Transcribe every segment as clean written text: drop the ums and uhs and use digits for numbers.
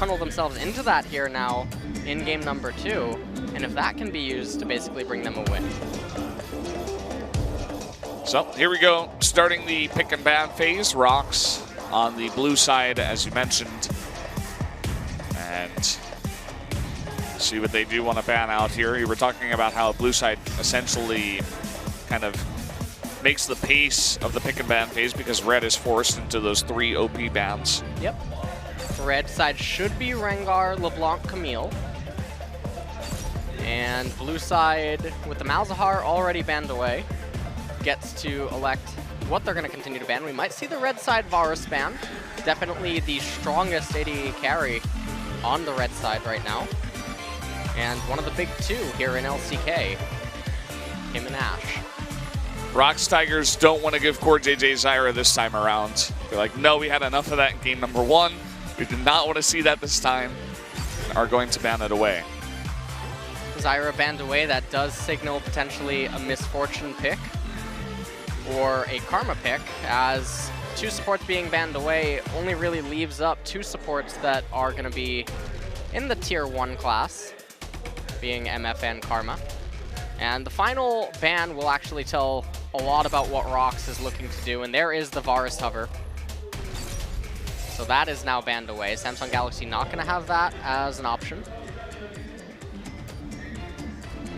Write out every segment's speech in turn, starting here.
tunnel themselves into that here now in game number 2, and if that can be used to basically bring them a win. So here we go, starting the pick and ban phase. ROX on the blue side, as you mentioned. And see what they do want to ban out here. You were talking about how blue side essentially kind of makes the pace of the pick and ban phase because red is forced into those 3 OP bans. Yep. Red side should be Rengar, LeBlanc, Camille. And blue side, with the Malzahar already banned away, gets to elect what they're going to continue to ban. We might see the red side Varus ban. Definitely the strongest AD carry on the red side right now. And one of the big 2 here in LCK, him and Ashe. ROX Tigers don't want to give Core JJ Zyra this time around. They're like, no, we had enough of that in game number 1. We did not want to see that this time, and are going to ban it away. Zyra banned away, that does signal potentially a misfortune pick or a karma pick, as 2 supports being banned away only really leaves up 2 supports that are going to be in the tier 1 class, being MF and Karma. And the final ban will actually tell a lot about what ROX is looking to do, and there is the Varus hover. So that is now banned away. Samsung Galaxy not going to have that as an option.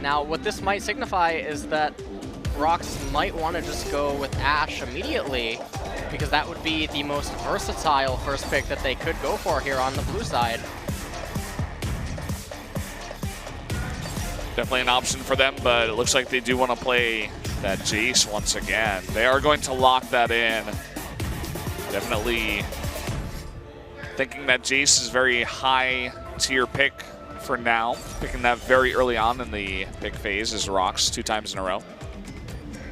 Now, what this might signify is that ROX might want to just go with Ashe immediately, because that would be the most versatile first pick that they could go for here on the blue side. Definitely an option for them, but it looks like they do want to play that Jace once again. They are going to lock that in. Definitely thinking that Jace is very high tier pick for now. Picking that very early on in the pick phase is ROX 2 times in a row.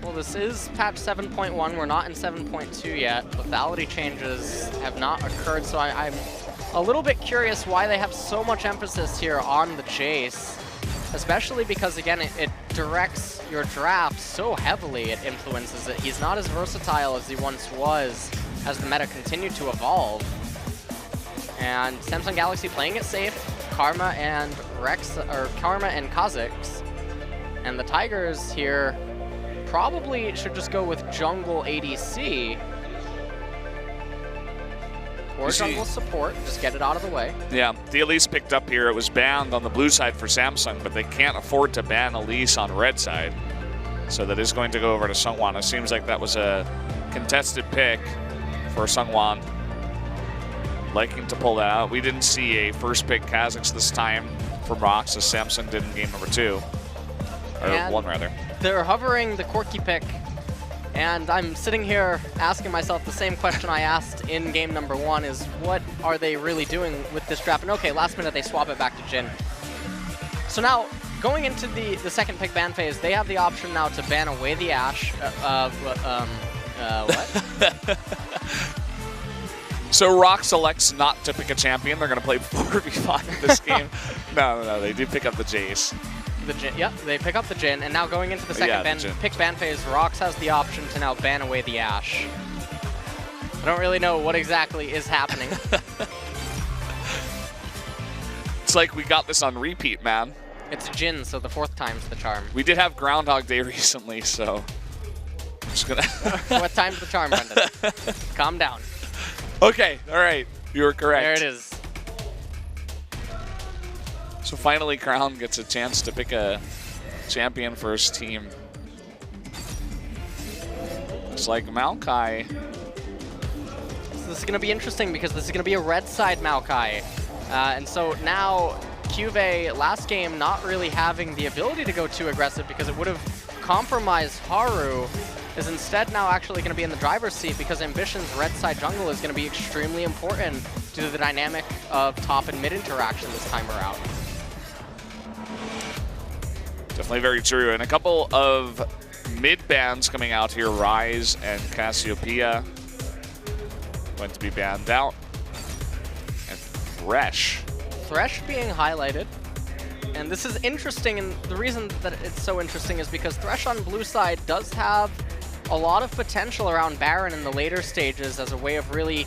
Well, this is patch 7.1. We're not in 7.2 yet. Lethality changes have not occurred, so I'm a little bit curious why they have so much emphasis here on the Jace. Especially because, again, it directs your draft so heavily, it influences it. He's not as versatile as he once was as the meta continued to evolve. And Samsung Galaxy playing it safe, Karma and Kha'Zix. And the Tigers here probably should just go with jungle ADC. Or jungle support, just get it out of the way. Yeah, the Elise picked up here. It was banned on the blue side for Samsung, but they can't afford to ban Elise on red side. So that is going to go over to Seungwon. It seems like that was a contested pick for Seungwon. Liking to pull that out. We didn't see a first pick Kha'Zix this time from ROX, as Samsung did in game number 2. Or and 1, rather. They're hovering the quirky pick. And I'm sitting here asking myself the same question I asked in game number 1, is what are they really doing with this draft? And okay, last minute they swap it back to Jhin. So now, going into the second pick ban phase, they have the option now to ban away the Ashe. What? So ROX selects not to pick a champion. They're going to play 4v5 in this game. No, they do pick up the Jace. The Jhin, yep, they pick up the Jhin, and now going into the second pick ban phase, ROX has the option to now ban away the Ashe. I don't really know what exactly is happening. It's like we got this on repeat, man. It's Jhin, so the 4th time's the charm. We did have Groundhog Day recently, so I'm just gonna. What time's the charm, Brendan? Calm down. Okay, all right, you were correct. There it is. So finally, Crown gets a chance to pick a champion for his team. Looks like Maokai. So this is going to be interesting because this is going to be a red side Maokai. And so now, Cuvée, last game, not really having the ability to go too aggressive because it would have compromised Haru, is instead now actually going to be in the driver's seat because Ambition's red side jungle is going to be extremely important due to the dynamic of top and mid interaction this time around. Definitely very true. And a couple of mid bans coming out here. Rise and Cassiopeia going to be banned out. And Thresh. Thresh being highlighted. And this is interesting, and the reason that it's so interesting is because Thresh on blue side does have a lot of potential around Baron in the later stages as a way of really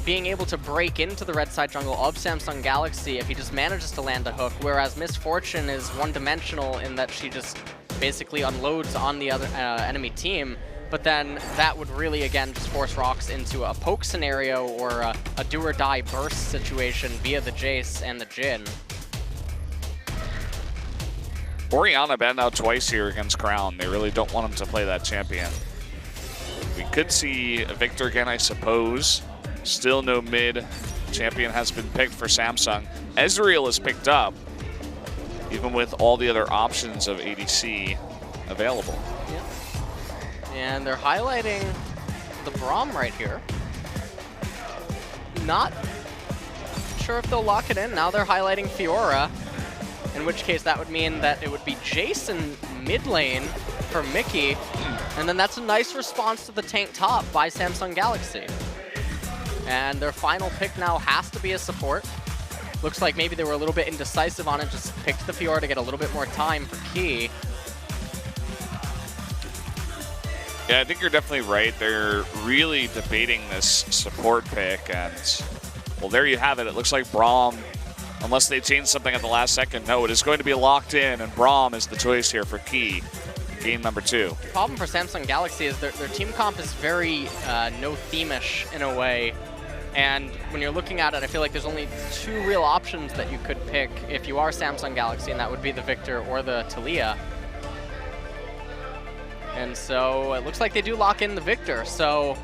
being able to break into the red side jungle of Samsung Galaxy if he just manages to land a hook, whereas Misfortune is one-dimensional in that she just basically unloads on the other enemy team. But then that would really, again, just force ROX into a poke scenario or a do-or-die burst situation via the Jace and the Jhin. Orianna banned out twice here against Crown. They really don't want him to play that champion. We could see a Victor again, I suppose. Still no mid. Champion has been picked for Samsung. Ezreal is picked up, even with all the other options of ADC available. Yeah. And they're highlighting the Braum right here. Not sure if they'll lock it in. Now they're highlighting Fiora, in which case that would mean that it would be Jason mid lane for Mickey. And then that's a nice response to the tank top by Samsung Galaxy. And their final pick now has to be a support. Looks like maybe they were a little bit indecisive on it, just picked the Fiora to get a little bit more time for Key. Yeah, I think you're definitely right. They're really debating this support pick, and well, there you have it. It looks like Braum, unless they change something at the last second, no, it is going to be locked in, and Braum is the choice here for Key. Game number 2. The problem for Samsung Galaxy is their team comp is very no-theme-ish in a way. And when you're looking at it, I feel like there's only 2 real options that you could pick if you are Samsung Galaxy, and that would be the Victor or the Taliyah. And so it looks like they do lock in the Victor. So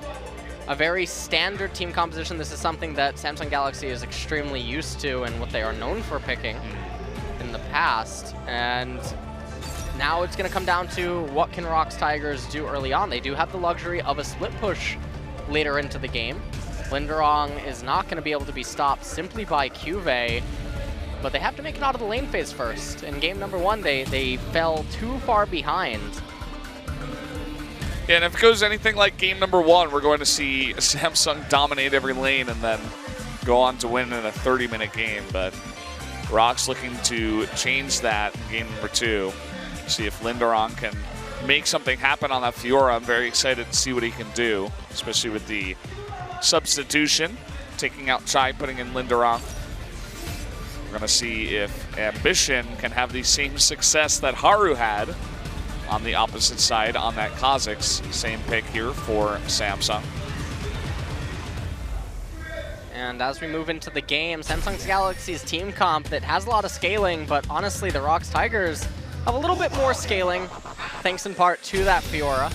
a very standard team composition. This is something that Samsung Galaxy is extremely used to and what they are known for picking in the past. And now it's going to come down to what can ROX Tigers do early on. They do have the luxury of a split push later into the game. Linderong is not going to be able to be stopped simply by Cuvée, but they have to make it out of the lane phase first. In game number 1, they fell too far behind. Yeah, and if it goes anything like game number 1, we're going to see Samsung dominate every lane and then go on to win in a 30-minute game. But ROX looking to change that in game number 2. See if Linderong can make something happen on that Fiora. I'm very excited to see what he can do, especially with the substitution, taking out Chai, putting in Linderong. We're going to see if NHヂN can have the same success that Haru had on the opposite side on that Kha'Zix. Same pick here for Samsung. And as we move into the game, Samsung Galaxy's team comp that has a lot of scaling, but honestly the ROX Tigers have a little bit more scaling, thanks in part to that Fiora.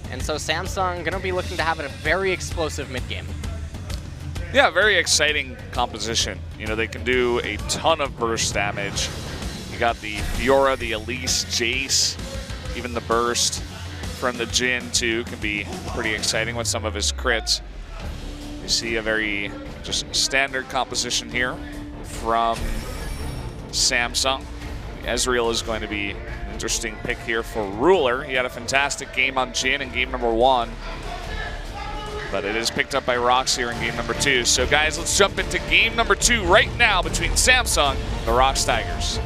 And so Samsung going to be looking to have a very explosive mid-game. Yeah, very exciting composition. You know, they can do a ton of burst damage. You got the Fiora, the Elise, Jace, even the burst from the Jhin too can be pretty exciting with some of his crits. You see a very just standard composition here from Samsung. Ezreal is going to be an interesting pick here for Ruler. He had a fantastic game on Jhin in game number 1. But it is picked up by ROX here in game number 2. So guys, let's jump into game number 2 right now between Samsung and the ROX Tigers.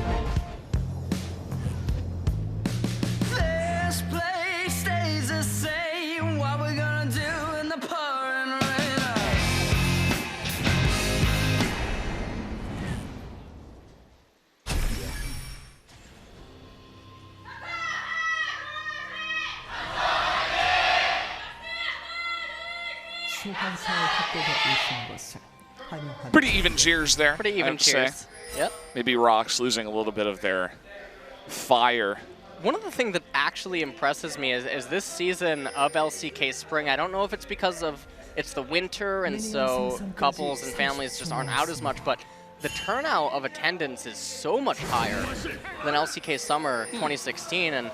Pretty even cheers there. Pretty even cheers. Yep. Maybe ROX losing a little bit of their fire. One of the things that actually impresses me is this season of LCK Spring. I don't know if it's because of it's the winter and so couples and families just aren't out as much, but the turnout of attendance is so much higher than LCK Summer 2016, and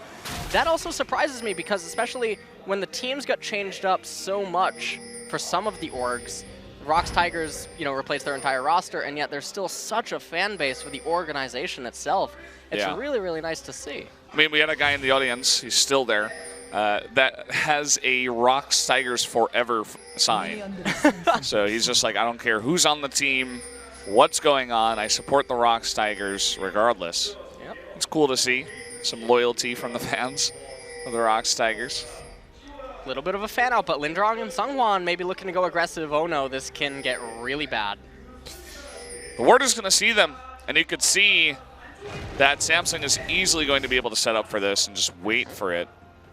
that also surprises me because especially when the teams got changed up so much for some of the orgs, ROX Tigers, you know, replaced their entire roster, and yet there's still such a fan base for the organization itself. It's really, really nice to see. I mean, we had a guy in the audience, he's still there, that has a ROX Tigers Forever sign. So he's just like, I don't care who's on the team, what's going on, I support the ROX Tigers regardless. Yep. It's cool to see some loyalty from the fans of the ROX Tigers. Little bit of a fan out, but Lindrang and Seonghwan maybe looking to go aggressive. Oh no, this can get really bad. The ward is going to see them, and you could see that Samsung is easily going to be able to set up for this and just wait for it.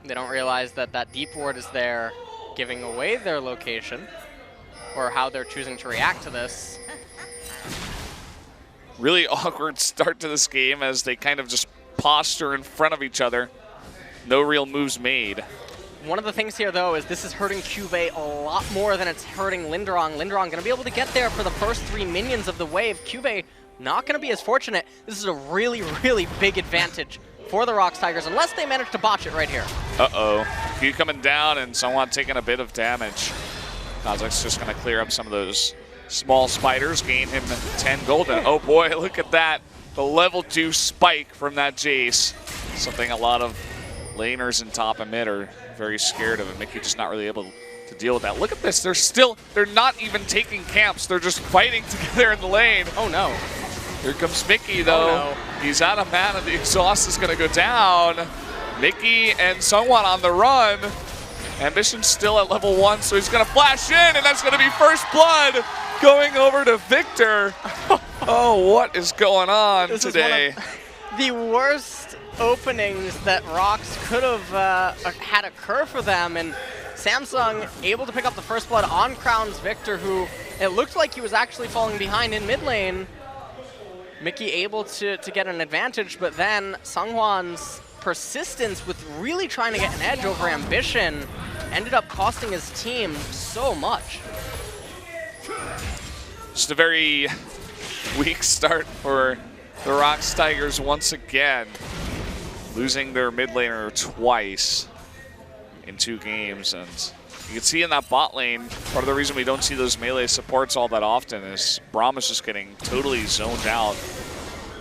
They don't realize that that deep ward is there, giving away their location, or how they're choosing to react to this. Really awkward start to this game as they kind of just posture in front of each other. No real moves made. One of the things here, though, is this is hurting Cuvée a lot more than it's hurting Lindrang. Lindrang going to be able to get there for the first 3 minions of the wave. Cuvée not going to be as fortunate. This is a really, really big advantage for the ROX Tigers, unless they manage to botch it right here. Uh-oh. Q coming down and Seonghwan taking a bit of damage. Kozak's just going to clear up some of those small spiders, gain him 10 gold. And oh boy, look at that. The level 2 spike from that Jace. Something a lot of laners in top and mid are very scared of, and Mickey just not really able to deal with that. Look at this, they're not even taking camps, they're just fighting together in the lane. Oh no. Here comes Mickey though. Oh, no. He's out of mana, the exhaust is gonna go down. Mickey and Seonghwan on the run. NHÍN still at level 1, so he's gonna flash in, and that's gonna be first blood going over to Victor. Oh, what is going on this today? Is one of the worst openings that ROX could have had occur for them, and Samsung able to pick up the first blood on Crown's Victor, who it looked like he was actually falling behind in mid lane. Mickey able to get an advantage, but then Seonghwan's persistence with really trying to get an edge over NHÍN ended up costing his team so much. Just a very weak start for the ROX Tigers once again, losing their mid laner twice in 2 games. And you can see in that bot lane, part of the reason we don't see those melee supports all that often is Braum is just getting totally zoned out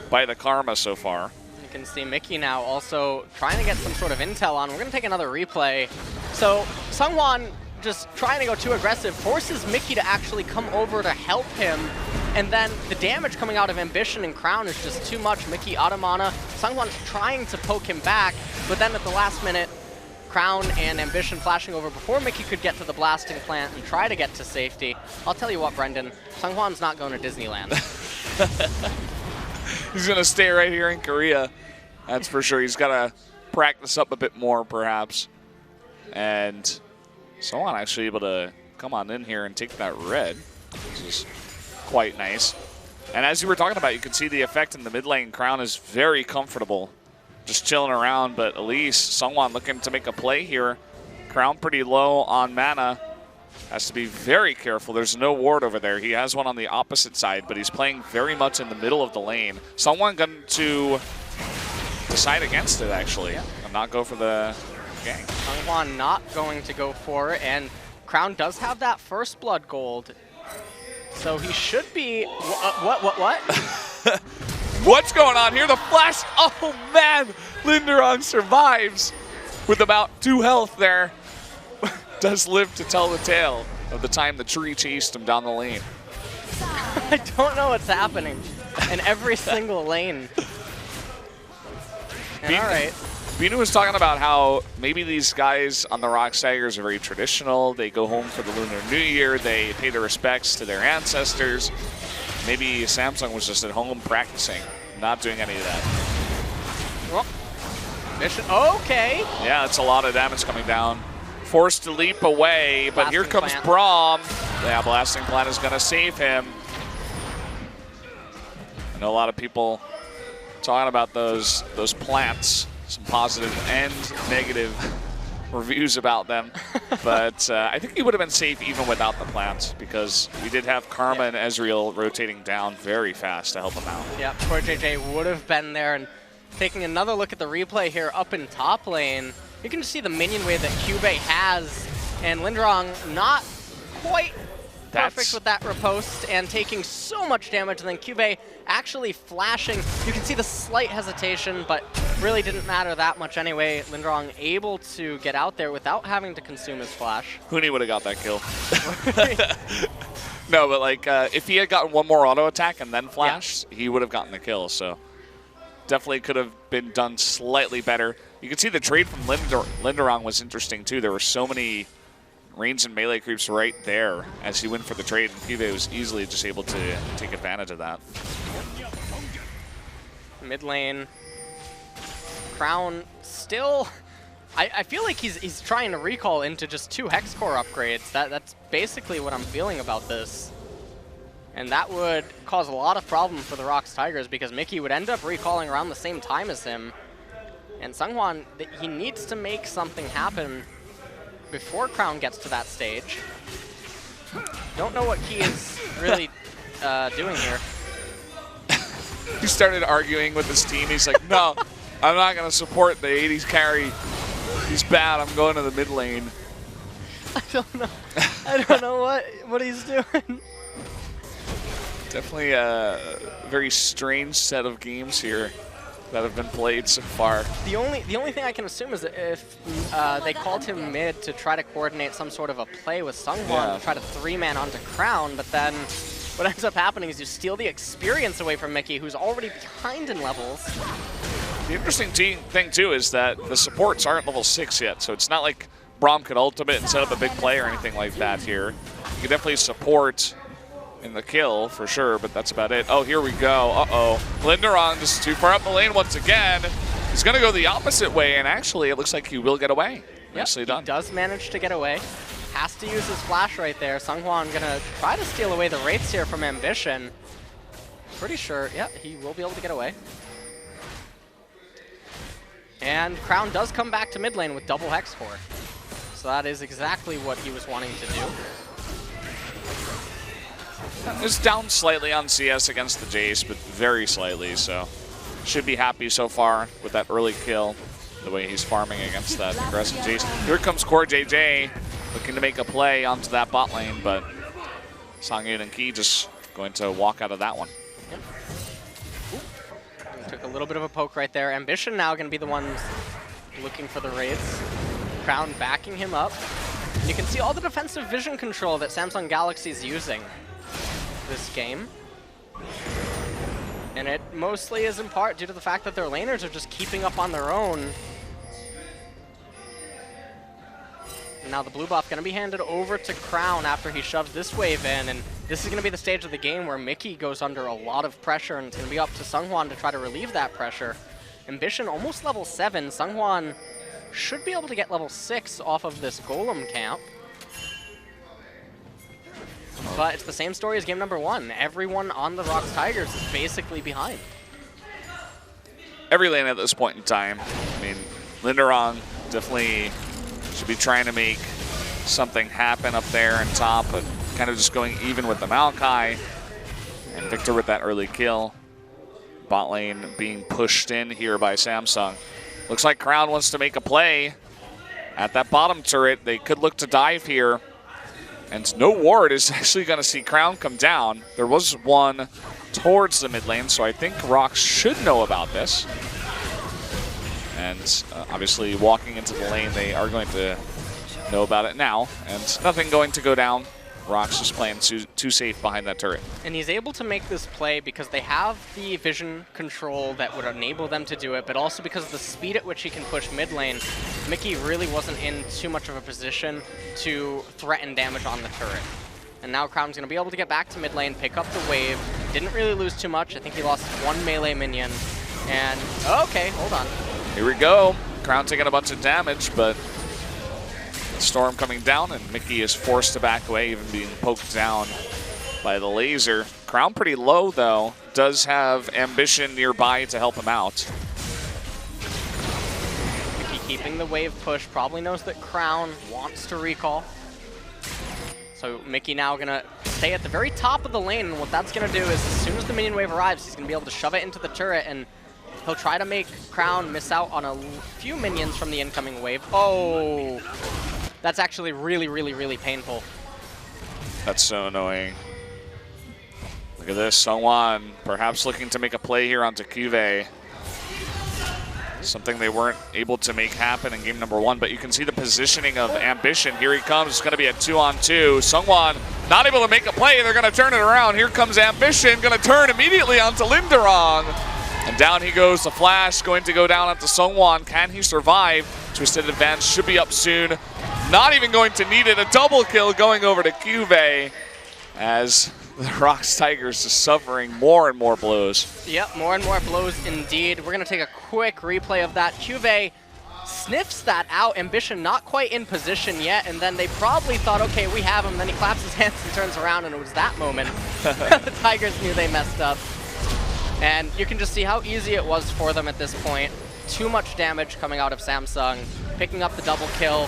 by the Karma so far. You can see Mickey now also trying to get some sort of intel on. We're going to take another replay. So Seonghwan just trying to go too aggressive forces Mickey to actually come over to help him. And then the damage coming out of NHÍN and Crown is just too much. Mickey out of mana. Seonghwan's trying to poke him back, but then at the last minute, Crown and NHÍN flashing over before Mickey could get to the blasting plant and try to get to safety. I'll tell you what, Brendan, Seonghwan's not going to Disneyland. He's going to stay right here in Korea. That's for sure. He's got to practice up a bit more, perhaps. And Seonghwan actually able to come on in here and take that red, which is quite nice. And as you were talking about, you can see the effect in the mid lane. Crown is very comfortable, just chilling around, but at least Seonghwan looking to make a play here. Crown pretty low on mana. Has to be very careful. There's no ward over there. He has one on the opposite side, but he's playing very much in the middle of the lane. Seonghwan going to decide against it, actually, and not go for the gang. Seonghwan not going to go for it, and Crown does have that first blood gold. So he should be, what? What's going on here? The flash, oh man! Lindrang survives with about 2 health there. Does live to tell the tale of the time the tree chased him down the lane. I don't know what's happening in every single lane. And all right. Binu was talking about how maybe these guys on the ROX Tigers are very traditional. They go home for the Lunar New Year. They pay their respects to their ancestors. Maybe Samsung was just at home practicing, not doing any of that. Well, NHÍN, okay. Yeah, that's a lot of damage coming down. Forced to leap away, but here comes Braum. Yeah, Blasting Plant is going to save him. I know a lot of people talking about those plants, some positive and negative reviews about them. But I think he would have been safe even without the plants, because we did have Karma and Ezreal rotating down very fast to help him out. Yeah, poor JJ would have been there. And taking another look at the replay here up in top lane, you can just see the minion wave that Cuvée has, and Lindrang not quite perfect with that riposte and taking so much damage, and then Cuvée actually flashing. You can see the slight hesitation, but really didn't matter that much anyway. Lindrang able to get out there without having to consume his flash. Huni would have got that kill. No, but like if he had gotten one more auto attack and then flashed, he would have gotten the kill. So definitely could have been done slightly better. You can see the trade from Linderong was interesting too. There were so many range and melee creeps right there as he went for the trade, and Pive was easily just able to take advantage of that. Mid lane, Crown still, I feel like he's trying to recall into just 2 Hex Core upgrades. That's basically what I'm feeling about this. And that would cause a lot of problem for the ROX Tigers because Mickey would end up recalling around the same time as him. And Seonghwan, he needs to make something happen before Crown gets to that stage. Don't know what Key is really doing here. He started arguing with his team. He's like, no, I'm not going to support the 80s carry. He's bad. I'm going to the mid lane. I don't know. I don't know what he's doing. Definitely a very strange set of games here that have been played so far. The only thing I can assume is that if they called him mid to try to coordinate some sort of a play with Seonghwan to try to 3-man onto Crown, but then what ends up happening is you steal the experience away from Mickey, who's already behind in levels. The interesting thing too is that the supports aren't level 6 yet, so it's not like Braum could ultimate and set up a big play or anything like that here. You can definitely support in the kill for sure, but that's about it. Oh, here we go. Uh-oh. Linderong just too far up the lane once again. He's going to go the opposite way, and actually it looks like he will get away. Nicely done. He does manage to get away. Has to use his flash right there. Seonghwan going to try to steal away the Wraiths here from NHヂN. Pretty sure, yeah, he will be able to get away. And Crown does come back to mid lane with double Hex Core. So that is exactly what he was wanting to do. It's down slightly on CS against the Jace, but very slightly, so should be happy so far with that early kill, the way he's farming against that aggressive Jace. Here comes Core JJ, looking to make a play onto that bot lane, but Songyun and Key just going to walk out of that one. Yep. Took a little bit of a poke right there. NHヂN now going to be the ones looking for the raids. Crown backing him up. And you can see all the defensive vision control that Samsung Galaxy is using this game. And it mostly is in part due to the fact that their laners are just keeping up on their own. And now the blue buff going to be handed over to Crown after he shoves this wave in, and this is going to be the stage of the game where Mickey goes under a lot of pressure, and it's going to be up to Seonghwan to try to relieve that pressure. NHヂN almost level 7. Seonghwan should be able to get level 6 off of this Golem camp. But it's the same story as game number 1. Everyone on the ROX Tigers is basically behind. Every lane at this point in time. I mean, Linderong definitely should be trying to make something happen up there in top, but kind of just going even with the Maokai. And Victor with that early kill. Bot lane being pushed in here by Samsung. Looks like Crown wants to make a play at that bottom turret. They could look to dive here. And no ward is actually going to see Crown come down. There was one towards the mid lane, so I think ROX should know about this. And obviously walking into the lane, they are going to know about it now. And nothing going to go down. ROX is playing too safe behind that turret. And he's able to make this play because they have the vision control that would enable them to do it, but also because of the speed at which he can push mid lane. Mickey really wasn't in too much of a position to threaten damage on the turret. And now Crown's going to be able to get back to mid lane, pick up the wave. Didn't really lose too much. I think he lost 1 melee minion. And, okay, hold on. Here we go. Crown taking a bunch of damage, but Storm coming down, and Mickey is forced to back away, even being poked down by the laser. Crown pretty low, though. Does have NHヂN nearby to help him out. Mickey keeping the wave push, probably knows that Crown wants to recall. So Mickey now going to stay at the very top of the lane, and what that's going to do is as soon as the minion wave arrives, he's going to be able to shove it into the turret, and he'll try to make Crown miss out on a few minions from the incoming wave. Oh! That's actually really, really, really painful. That's so annoying. Look at this, Seonghwan perhaps looking to make a play here onto Cuvée. Something they weren't able to make happen in game number 1, but you can see the positioning of NHヂN. Here he comes, it's gonna be a 2-on-2. Seonghwan not able to make a play, they're gonna turn it around. Here comes NHヂN, gonna turn immediately onto Linderong. And down he goes. The flash going to go down onto Sungwon. Can he survive? Twisted Advance should be up soon. Not even going to need it. A double kill going over to Cuvée as the ROX Tigers is suffering more and more blows. Yep, more and more blows indeed. We're going to take a quick replay of that. Cuvée sniffs that out. Ambition not quite in position yet, and then they probably thought, okay, we have him. Then he claps his hands and turns around, and it was that moment the Tigers knew they messed up. And you can just see how easy it was for them at this point. Too much damage coming out of Samsung, picking up the double kill.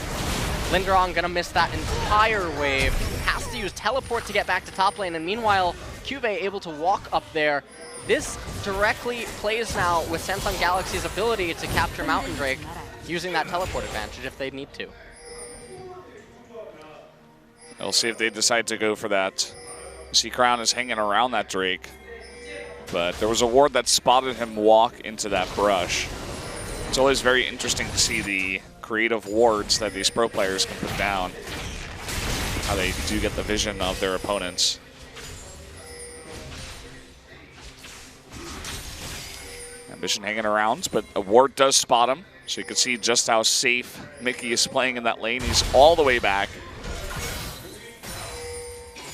Linderong gonna miss that entire wave. Has to use teleport to get back to top lane, and meanwhile, Cuvée able to walk up there. This directly plays now with Samsung Galaxy's ability to capture Mountain Drake using that teleport advantage if they need to. We'll see if they decide to go for that. You see Crown is hanging around that Drake, but there was a ward that spotted him walk into that brush. It's always very interesting to see the creative wards that these pro players can put down, how they do get the vision of their opponents. Ambition hanging around, but a ward does spot him, so you can see just how safe Mickey is playing in that lane. He's all the way back.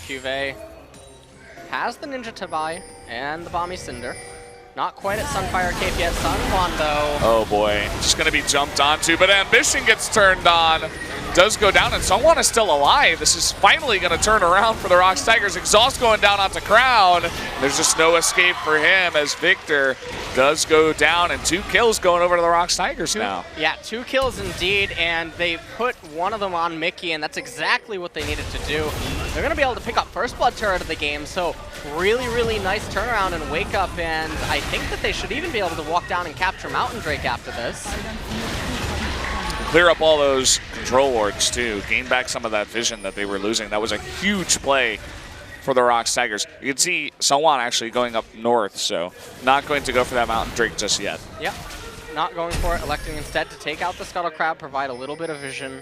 Cuvée has the Ninja Tabai and the Bomby Cinder. Not quite at Sunfire Cape yet. Sungwon, though. Oh boy, just going to be jumped onto, but Ambition gets turned on. Does go down, and Sungwon is still alive. This is finally going to turn around for the ROX Tigers. Exhaust going down onto Crown. There's just no escape for him as Victor does go down, and 2 kills going over to the ROX Tigers now. Yeah, 2 kills indeed, and they put one of them on Mickey, and that's exactly what they needed to do. They're going to be able to pick up First Blood turret of the game, so really, really nice turnaround and wake up, and I think that they should even be able to walk down and capture Mountain Drake after this. Clear up all those control wards too, gain back some of that vision that they were losing. That was a huge play for the ROX Tigers. You can see Sungwon actually going up north, so not going to go for that Mountain Drake just yet. Yep, not going for it, electing instead to take out the Scuttle Crab, provide a little bit of vision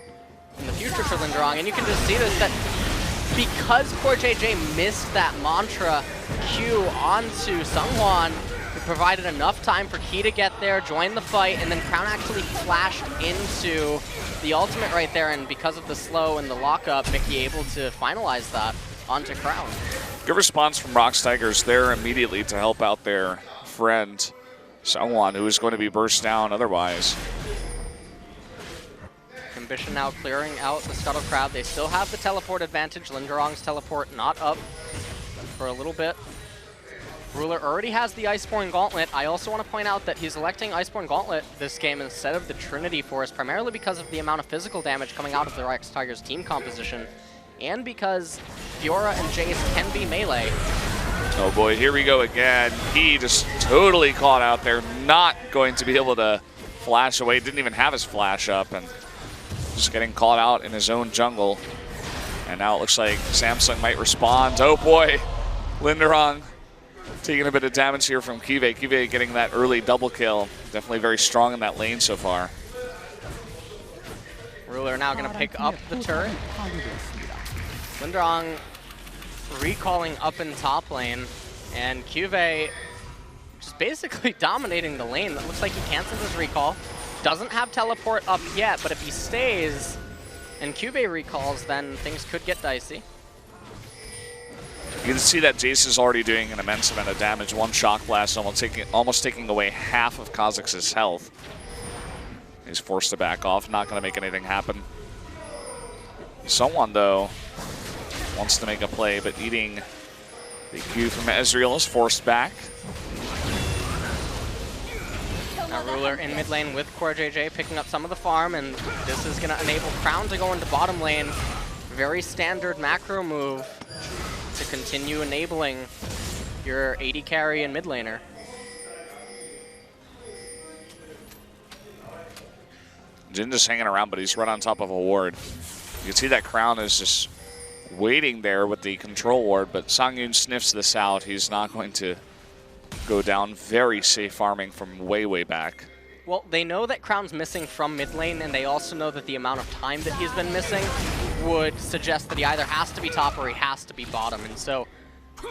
in the future for Linderong, and you can just see this, that because CoreJJ missed that Mantra Q onto Sungwon, it provided enough time for Key to get there, join the fight, and then Crown actually flashed into the ultimate right there, and because of the slow and the lockup, Mickey able to finalize that onto Crown. Good response from ROX Tigers there immediately to help out their friend Sungwon, who is going to be burst down otherwise. Ambition now clearing out the Scuttle Crab. They still have the teleport advantage. Linderong's teleport not up for a little bit. Ruler already has the Iceborne Gauntlet. I also want to point out that he's electing Iceborne Gauntlet this game instead of the Trinity Force, primarily because of the amount of physical damage coming out of the ROX Tigers team composition, and because Fiora and Jace can be melee. Oh boy, here we go again. He just totally caught out there, not going to be able to flash away. Didn't even have his flash up, and just getting caught out in his own jungle. And now it looks like Samsung might respond. Oh boy, Linderong taking a bit of damage here from Cuvée. Cuvée getting that early double kill. Definitely very strong in that lane so far. Ruler now going to pick up the turret. Linderong recalling up in top lane, and Cuvée just basically dominating the lane. That looks like he cancels his recall. Doesn't have teleport up yet, but if he stays and Cuvée recalls, then things could get dicey. You can see that Jace is already doing an immense amount of damage. One shock blast almost taking away half of Kha'Zix's health. He's forced to back off, not going to make anything happen. Someone, though, wants to make a play, but eating the Q from Ezreal is forced back. Now Ruler in mid lane with CoreJJ picking up some of the farm, and this is going to enable Crown to go into bottom lane. Very standard macro move to continue enabling your AD carry and mid laner. Jin just hanging around, but he's right on top of a ward. You can see that Crown is just waiting there with the control ward, but Songyun sniffs this out. He's not going to go down. Very safe farming from way, way back. Well, they know that Crown's missing from mid lane, and they also know that the amount of time that he's been missing would suggest that he either has to be top or he has to be bottom. And so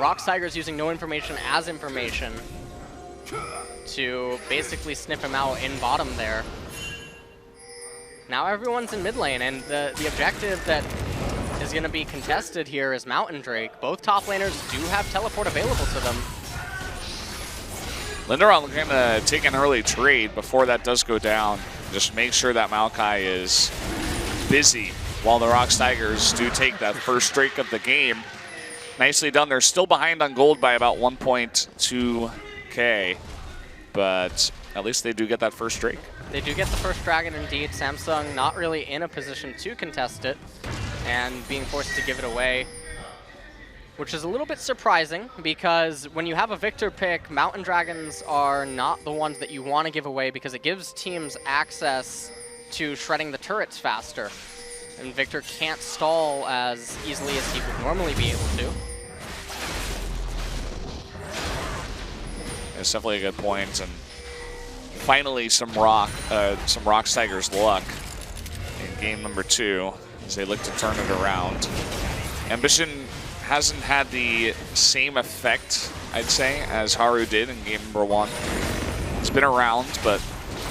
ROX Tigers using no information as information to basically sniff him out in bottom there. Now everyone's in mid lane, and the objective that is going to be contested here is Mountain Drake. Both top laners do have teleport available to them. Linderon going to take an early trade before that does go down. Just make sure that Maokai is busy while the ROX Tigers do take that first streak of the game. Nicely done. They're still behind on gold by about 1.2K, but at least they do get that first streak. They do get the first dragon indeed. Samsung not really in a position to contest it and being forced to give it away, which is a little bit surprising because when you have a Victor pick, Mountain Dragons are not the ones that you want to give away because it gives teams access to shredding the turrets faster. And Victor can't stall as easily as he would normally be able to. It's definitely a good point, and finally some ROX Tigers luck in game number 2 as they look to turn it around. NHŞN hasn't had the same effect, I'd say, as Haru did in game number 1. It's been around, but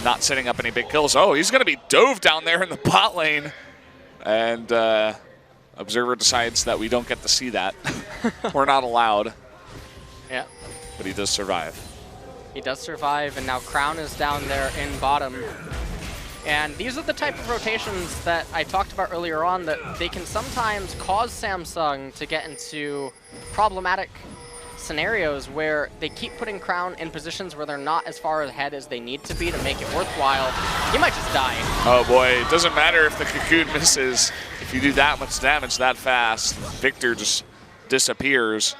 not setting up any big kills. Oh, he's going to be dove down there in the bot lane. And Observer decides that we don't get to see that. We're not allowed. Yeah. But he does survive. He does survive, and now Crown is down there in bottom. And these are the type of rotations that I talked about earlier on, that they can sometimes cause Samsung to get into problematic scenarios where they keep putting Crown in positions where they're not as far ahead as they need to be to make it worthwhile. He might just die. Oh boy, it doesn't matter if the cocoon misses. If you do that much damage that fast, Victor just disappears.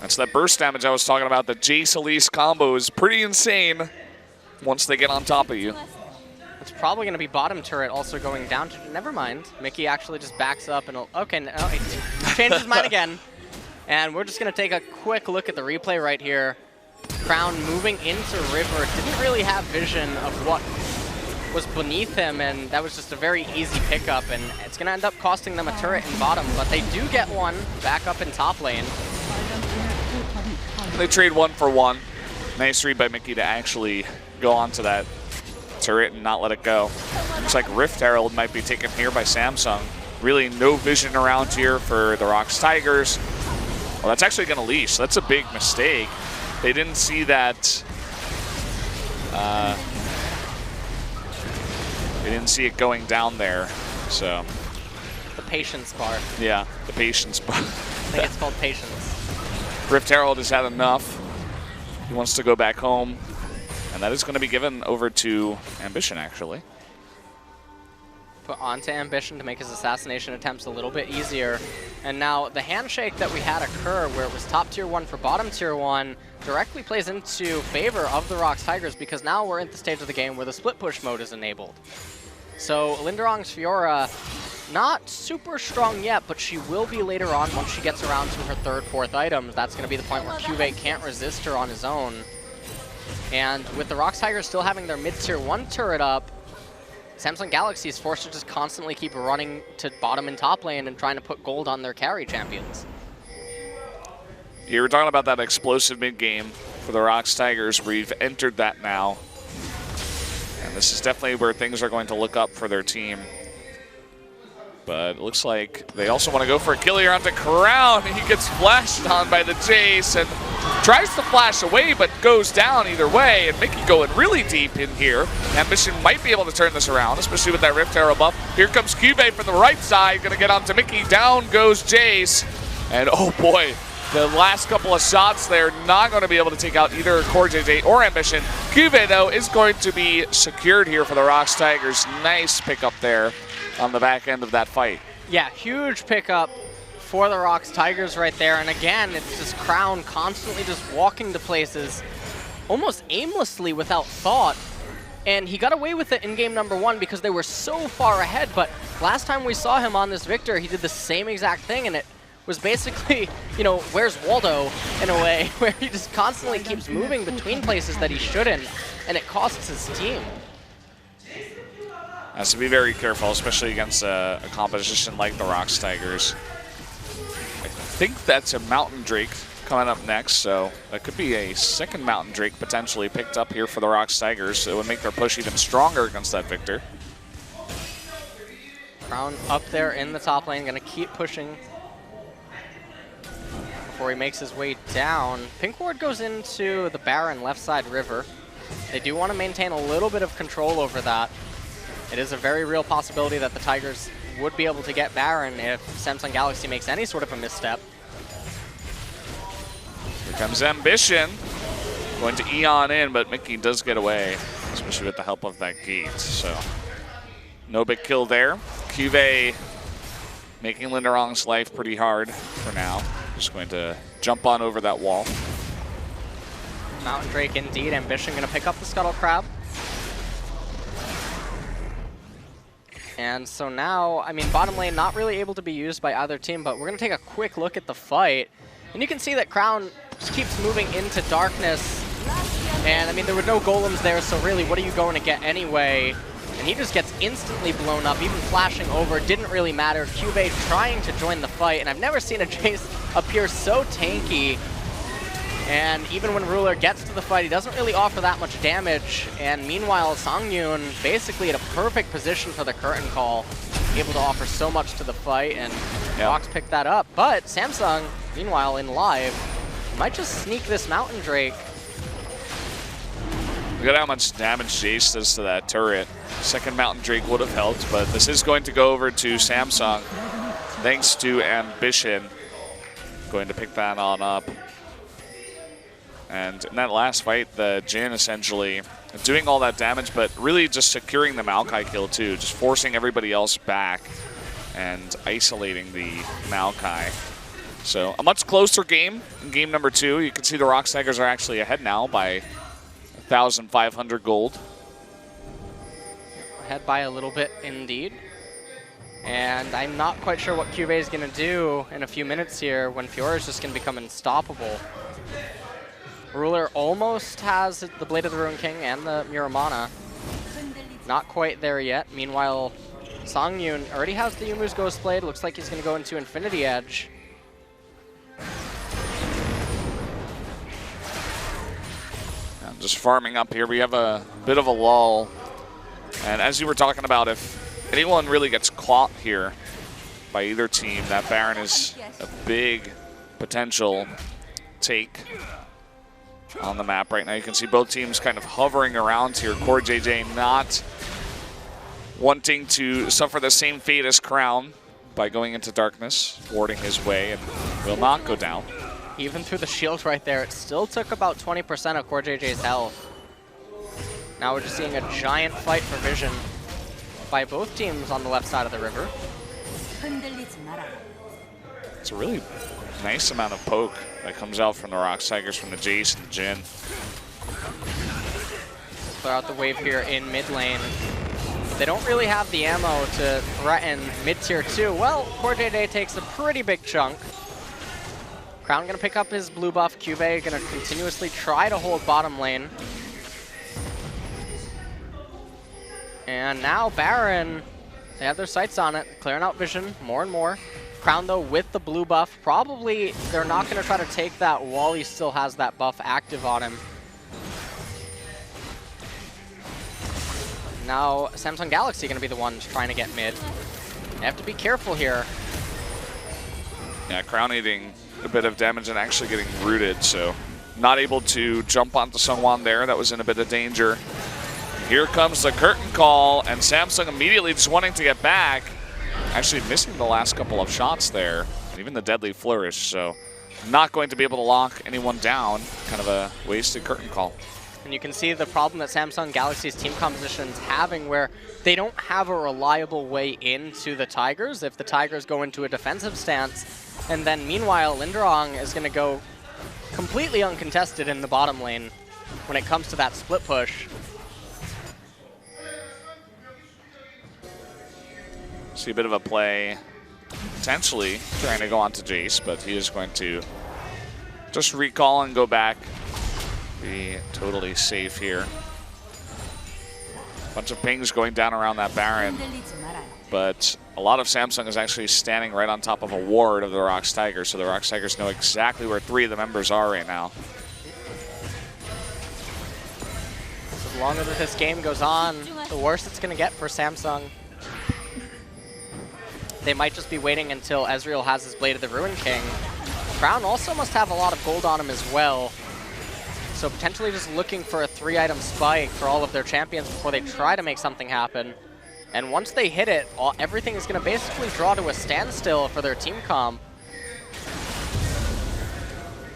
That's that burst damage I was talking about. The Jace Elise combo is pretty insane once they get on top of you. It's probably going to be bottom turret also going down. Never mind. Mickey actually just backs up and okay, no, he changed his mind again. And we're just going to take a quick look at the replay right here. Crown moving into River, didn't really have vision of what was beneath him, and that was just a very easy pickup, and it's going to end up costing them a turret in bottom, but they do get one back up in top lane. They trade 1 for 1. Nice read by Mickey to actually go onto that turret and not let it go. Looks like Rift Herald might be taken here by Samsung. Really no vision around here for the ROX Tigers. Well, that's actually going to leash. That's a big mistake. They didn't see that. They didn't see it going down there, so. The patience bar. Yeah, the patience bar. I think it's called patience. Rift Herald has had enough. He wants to go back home. And that is going to be given over to NHŞN, actually. Put onto NHŞN to make his assassination attempts a little bit easier. And now the handshake that we had occur where it was top tier 1 for bottom tier 1 directly plays into favor of the ROX Tigers because now we're at the stage of the game where the split push mode is enabled. So Linderong's Fiora, not super strong yet, but she will be later on once she gets around to her 3rd, 4th items. That's going to be the point where Cuvée can't resist her on his own. And with the ROX Tigers still having their mid-tier 1 turret up, Samsung Galaxy is forced to just constantly keep running to bottom and top lane and trying to put gold on their carry champions. You were talking about that explosive mid-game for the ROX Tigers. We've entered that now. And this is definitely where things are going to look up for their team. But it looks like they also want to go for a kill here onto Crown. He gets flashed on by the Jace and tries to flash away, but goes down either way. And Mickey going really deep in here. NHŞN might be able to turn this around, especially with that Rift Herald buff. Here comes Cuvée from the right side, going to get onto Mickey. Down goes Jace. And oh boy, the last couple of shots there, not going to be able to take out either Core JJ or NHŞN. Cuvée, though, is going to be secured here for the ROX Tigers. Nice pickup there on the back end of that fight. Yeah, huge pickup for the ROX Tigers right there. And again, it's just Crown constantly just walking to places almost aimlessly without thought. And he got away with it in game number 1 because they were so far ahead. But last time we saw him on this Victor, he did the same exact thing. And it was basically, you know, where's Waldo in a way, where he just constantly keeps moving between places that he shouldn't. And it costs his team. Has to be very careful, especially against a competition like the ROX Tigers. I think that's a Mountain Drake coming up next, so that could be a second Mountain Drake potentially picked up here for the ROX Tigers. It would make their push even stronger against that Victor. Crown up there in the top lane, gonna keep pushing before he makes his way down. Pink Ward goes into the Baron left side river. They do want to maintain a little bit of control over that. It is a very real possibility that the Tigers would be able to get Baron if Samsung Galaxy makes any sort of a misstep. Here comes NHヂN. Going to Eon in, but Mickey does get away, especially with the help of that gate. So no big kill there. Cuvée making Linderong's life pretty hard for now. Just going to jump on over that wall. Mountain Drake indeed. NHヂN going to pick up the Scuttle Crab. And so now, I mean, bottom lane not really able to be used by either team, but we're going to take a quick look at the fight. And you can see that Crown just keeps moving into darkness. And I mean, there were no golems there, so really, what are you going to get anyway? And he just gets instantly blown up, even flashing over. Didn't really matter. Cuvée trying to join the fight, and I've never seen a Jace appear so tanky. And even when Ruler gets to the fight, he doesn't really offer that much damage. And meanwhile, Songyun basically in a perfect position for the curtain call, able to offer so much to the fight, and ROX picked that up. But Samsung, meanwhile, in live, might just sneak this Mountain Drake. Look at how much damage Jace does to that turret. Second Mountain Drake would have helped, but this is going to go over to Samsung, thanks to NHヂN. Going to pick that on up. And in that last fight, the Jhin essentially doing all that damage, but really just securing the Maokai kill too, just forcing everybody else back and isolating the Maokai. So a much closer game in game number 2. You can see the ROX Tigers are actually ahead now by 1,500 gold. Ahead by a little bit indeed. And I'm not quite sure what Cuvée is going to do in a few minutes here when Fiora is just going to become unstoppable. Ruler almost has the Blade of the Ruin King and the Muramana. Not quite there yet. Meanwhile, Songyun already has the Yumu's Ghost Blade. Looks like he's going to go into Infinity Edge. I'm just farming up here. We have a bit of a lull. And as you were talking about, if anyone really gets caught here by either team, that Baron is a big potential take on the map right now. You can see both teams kind of hovering around here. CoreJJ not wanting to suffer the same fate as Crown by going into darkness, warding his way, and will not go down. Even through the shield right there, it still took about 20% of CoreJJ's health. Now we're just seeing a giant fight for vision by both teams on the left side of the river. It's a really nice amount of poke that comes out from the ROX Tigers from the Jace and Jhin. Clear out the wave here in mid lane. They don't really have the ammo to threaten mid-tier 2. Well, CoreJJ takes a pretty big chunk. Crown gonna pick up his blue buff. Cuvée gonna continuously try to hold bottom lane. And now Baron, they have their sights on it, clearing out vision more and more. Crown, though, with the blue buff. Probably they're not going to try to take that while he still has that buff active on him. Now, Samsung Galaxy going to be the ones trying to get mid. They have to be careful here. Yeah, Crown eating a bit of damage and actually getting rooted, so not able to jump onto Sungwon there. That was in a bit of danger. Here comes the curtain call, and Samsung immediately just wanting to get back. Actually missing the last couple of shots there, and even the deadly flourish, so not going to be able to lock anyone down. Kind of a wasted curtain call. And you can see the problem that Samsung Galaxy's team composition is having, where they don't have a reliable way into the Tigers if the Tigers go into a defensive stance. And then meanwhile, Linderong is going to go completely uncontested in the bottom lane when it comes to that split push. See a bit of a play, potentially trying to go on to Jace, but he is going to just recall and go back. Be totally safe here. Bunch of pings going down around that Baron, but a lot of Samsung is actually standing right on top of a ward of the ROX Tigers, so the ROX Tigers know exactly where 3 of the members are right now. The longer that this game goes on, the worse it's going to get for Samsung. They might just be waiting until Ezreal has his Blade of the Ruin King. Crown also must have a lot of gold on him as well. So potentially just looking for a 3-item spike for all of their champions before they try to make something happen. And once they hit it, everything is going to basically draw to a standstill for their team comp.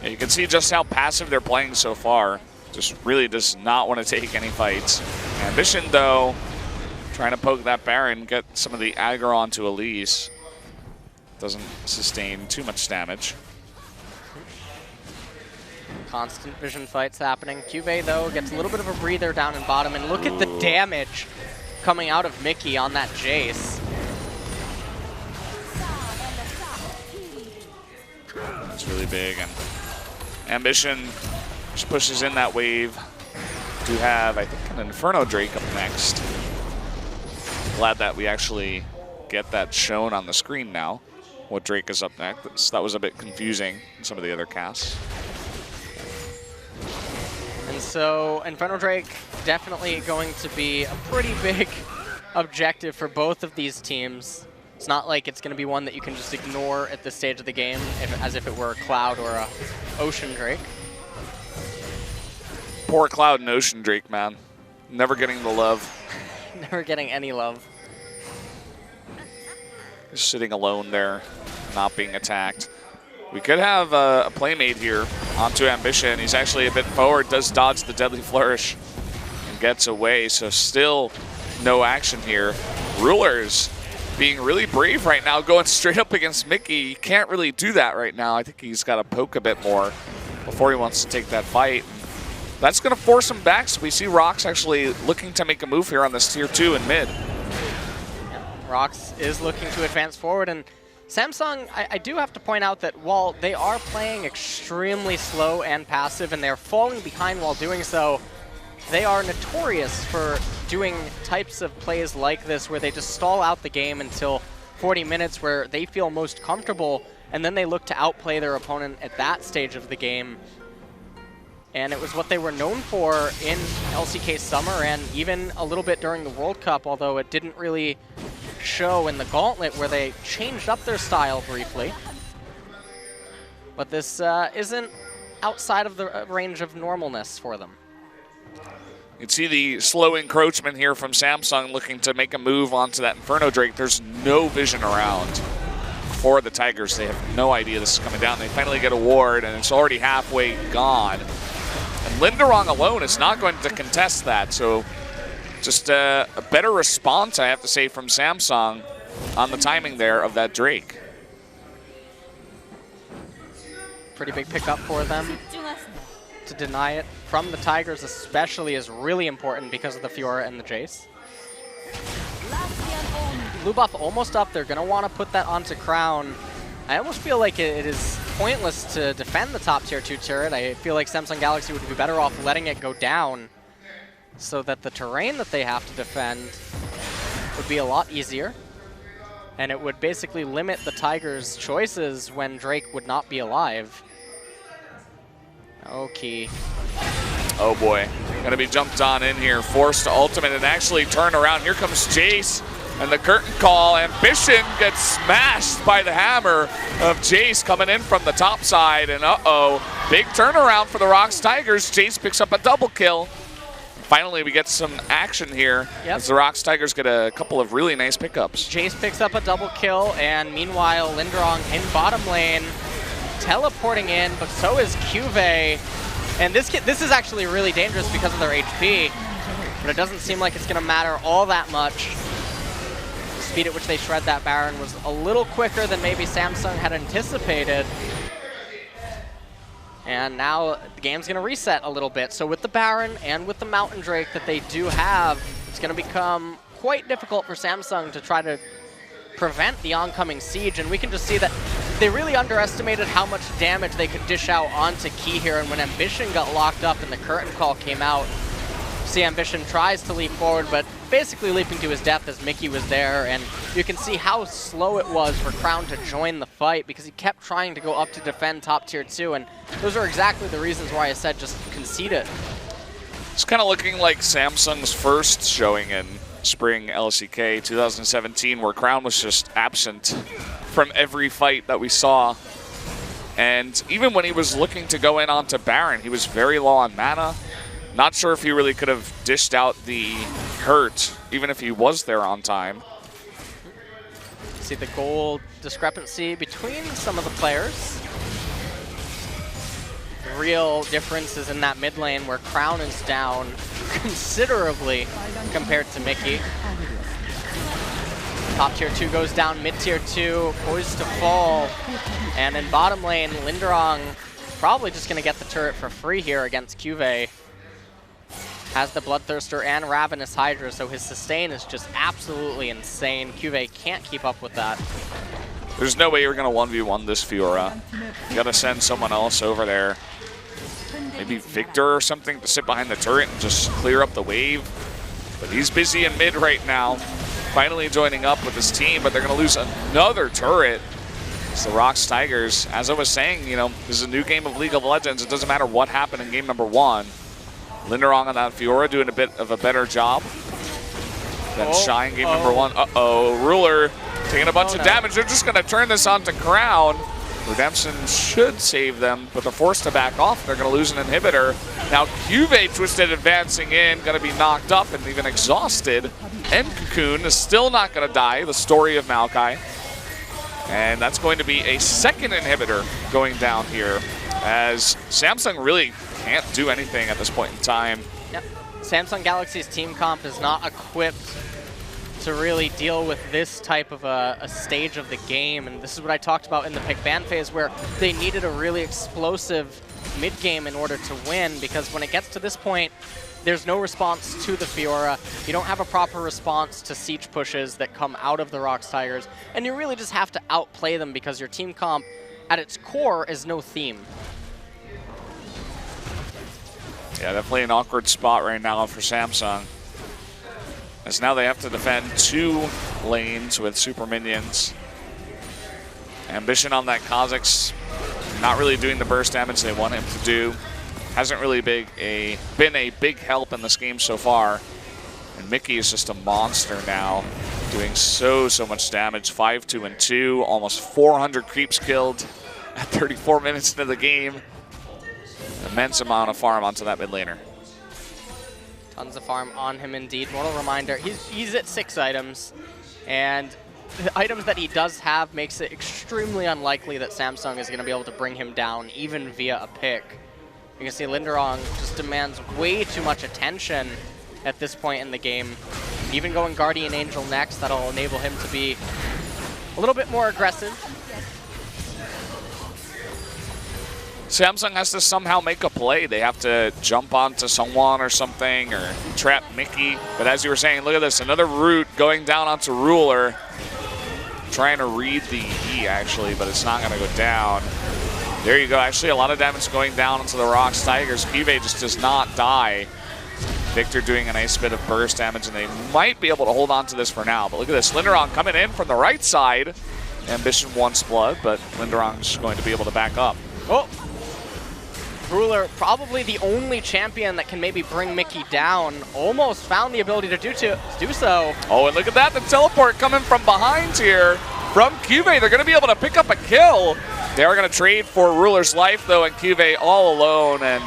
Yeah, you can see just how passive they're playing so far. Just really does not want to take any fights. NHŞN, though, trying to poke that Baron, get some of the aggro onto Elise. Doesn't sustain too much damage. Constant vision fights happening. Cuvée, though, gets a little bit of a breather down in bottom. And look at the damage coming out of Mickey on that Jace. That's really big. And NHŞN just pushes in that wave. Do have, I think, an Inferno Drake up next. Glad that we actually get that shown on the screen now, what Drake is up next. That was a bit confusing in some of the other casts. And so Inferno Drake definitely going to be a pretty big objective for both of these teams. It's not like it's going to be one that you can just ignore at this stage of the game as if it were a Cloud or a Ocean Drake. Poor Cloud and Ocean Drake, man. Never getting the love. Never getting any love. Just sitting alone there, not being attacked. We could have a playmate here onto NHŞN. He's actually a bit forward, does dodge the Deadly Flourish, and gets away. So still no action here. Rulers being really brave right now, going straight up against Mickey. He can't really do that right now. I think he's got to poke a bit more before he wants to take that fight. That's going to force him back, so we see ROX actually looking to make a move here on this tier 2 in mid. ROX is looking to advance forward, and Samsung, I do have to point out that while they are playing extremely slow and passive, and they're falling behind while doing so, they are notorious for doing types of plays like this where they just stall out the game until 40 minutes where they feel most comfortable, and then they look to outplay their opponent at that stage of the game. And it was what they were known for in LCK Summer and even a little bit during the World Cup, although it didn't really show in the Gauntlet where they changed up their style briefly. But this isn't outside of the range of normalness for them. You can see the slow encroachment here from Samsung looking to make a move onto that Inferno Drake. There's no vision around for the Tigers. They have no idea this is coming down. They finally get a ward, and it's already halfway gone. And Linderong alone is not going to contest that, so just a better response, I have to say, from Samsung on the timing there of that Drake. Pretty big pickup for them. To deny it from the Tigers especially is really important because of the Fiora and the Jace. Blue buff almost up. They're going to want to put that onto Crown. I almost feel like it is pointless to defend the top tier 2 turret. I feel like Samsung Galaxy would be better off letting it go down so that the terrain that they have to defend would be a lot easier. And it would basically limit the Tigers' choices when Drake would not be alive. Okay. Oh boy, gonna be jumped on in here, forced to ultimate and actually turn around. Here comes Jace and the curtain call. NHŞN gets smashed by the hammer of Jace coming in from the top side, and big turnaround for the ROX Tigers. Jace picks up a double kill. Finally, we get some action here as the ROX Tigers get a couple of really nice pickups. Jace picks up a double kill, and meanwhile, Linderong in bottom lane, teleporting in, but so is Cuvée. And this is actually really dangerous because of their HP, but it doesn't seem like it's going to matter all that much. The speed at which they shred that Baron was a little quicker than maybe Samsung had anticipated. And now the game's going to reset a little bit. So with the Baron and with the Mountain Drake that they do have, it's going to become quite difficult for Samsung to try to prevent the oncoming siege. And we can just see that they really underestimated how much damage they could dish out onto Key here. And when NHŞN got locked up and the curtain call came out, see NHŞN tries to leap forward, but basically leaping to his death as Mickey was there, and you can see how slow it was for Crown to join the fight because he kept trying to go up to defend top tier 2, and those are exactly the reasons why I said just concede it. It's kind of looking like Samsung's first showing in Spring LCK 2017, where Crown was just absent from every fight that we saw. And even when he was looking to go in onto Baron, he was very low on mana. Not sure if he really could have dished out the hurt, even if he was there on time. See the goal discrepancy between some of the players. The real difference is in that mid lane where Crown is down considerably compared to Mickey. Top tier 2 goes down, mid tier 2 poised to fall. And in bottom lane, NHญีprobably just gonna get the turret for free here against Cuvée. Has the Bloodthirster and Ravenous Hydra, so his sustain is just absolutely insane. Cuvée can't keep up with that. There's no way you're going to 1v1 this Fiora. You got to send someone else over there. Maybe Victor or something to sit behind the turret and just clear up the wave. But he's busy in mid right now. Finally joining up with his team, but they're going to lose another turret. It's the ROX Tigers. As I was saying, you know, this is a new game of League of Legends. It doesn't matter what happened in game number 1. NHÍN on that Fiora doing a bit of a better job than SHY in game number 1. Uh-oh, Ruler taking a bunch of damage. They're just going to turn this on to Crown. Redemption should save them, but they're forced to back off. They're going to lose an inhibitor. Now Cuvée Twisted advancing in, going to be knocked up and even exhausted. And Cocoon is still not going to die, the story of Maokai. And that's going to be a second inhibitor going down here, as Samsung really can't do anything at this point in time. Yep. Samsung Galaxy's team comp is not equipped to really deal with this type of a stage of the game, and this is what I talked about in the pick ban phase, where they needed a really explosive mid game in order to win, because when it gets to this point, there's no response to the Fiora. You don't have a proper response to siege pushes that come out of the ROX Tigers, and you really just have to outplay them because your team comp at its core is no theme. Yeah, definitely an awkward spot right now for Samsung, as now they have to defend 2 lanes with super minions. NHÍN on that Kha'Zix, not really doing the burst damage they want him to do. Hasn't really been a big help in this game so far. And Mickey is just a monster now, doing so much damage. 5-2-2, almost 400 creeps killed at 34 minutes into the game. Immense amount of farm onto that mid laner. Tons of farm on him indeed. Mortal reminder, he's at 6 items, and the items that he does have makes it extremely unlikely that Samsung is going to be able to bring him down, even via a pick. You can see NHÍN just demands way too much attention at this point in the game. Even going Guardian Angel next, that'll enable him to be a little bit more aggressive. Samsung has to somehow make a play. They have to jump onto someone or something, or trap Mickey. But as you were saying, look at this, another root going down onto Ruler. Trying to read the E actually, but it's not going to go down. There you go. Actually, a lot of damage going down into the ROX Tigers. Cuvée just does not die. Victor doing a nice bit of burst damage, and they might be able to hold on to this for now. But look at this, NHÍN coming in from the right side. NHÍN wants blood, but NHÍN's going to be able to back up. Oh! Ruler, probably the only champion that can maybe bring Mickey down, almost found the ability to do so. Oh, and look at that, the teleport coming from behind here from Cuvée. They're going to be able to pick up a kill. They are going to trade for Ruler's life, though, and Cuvée all alone. And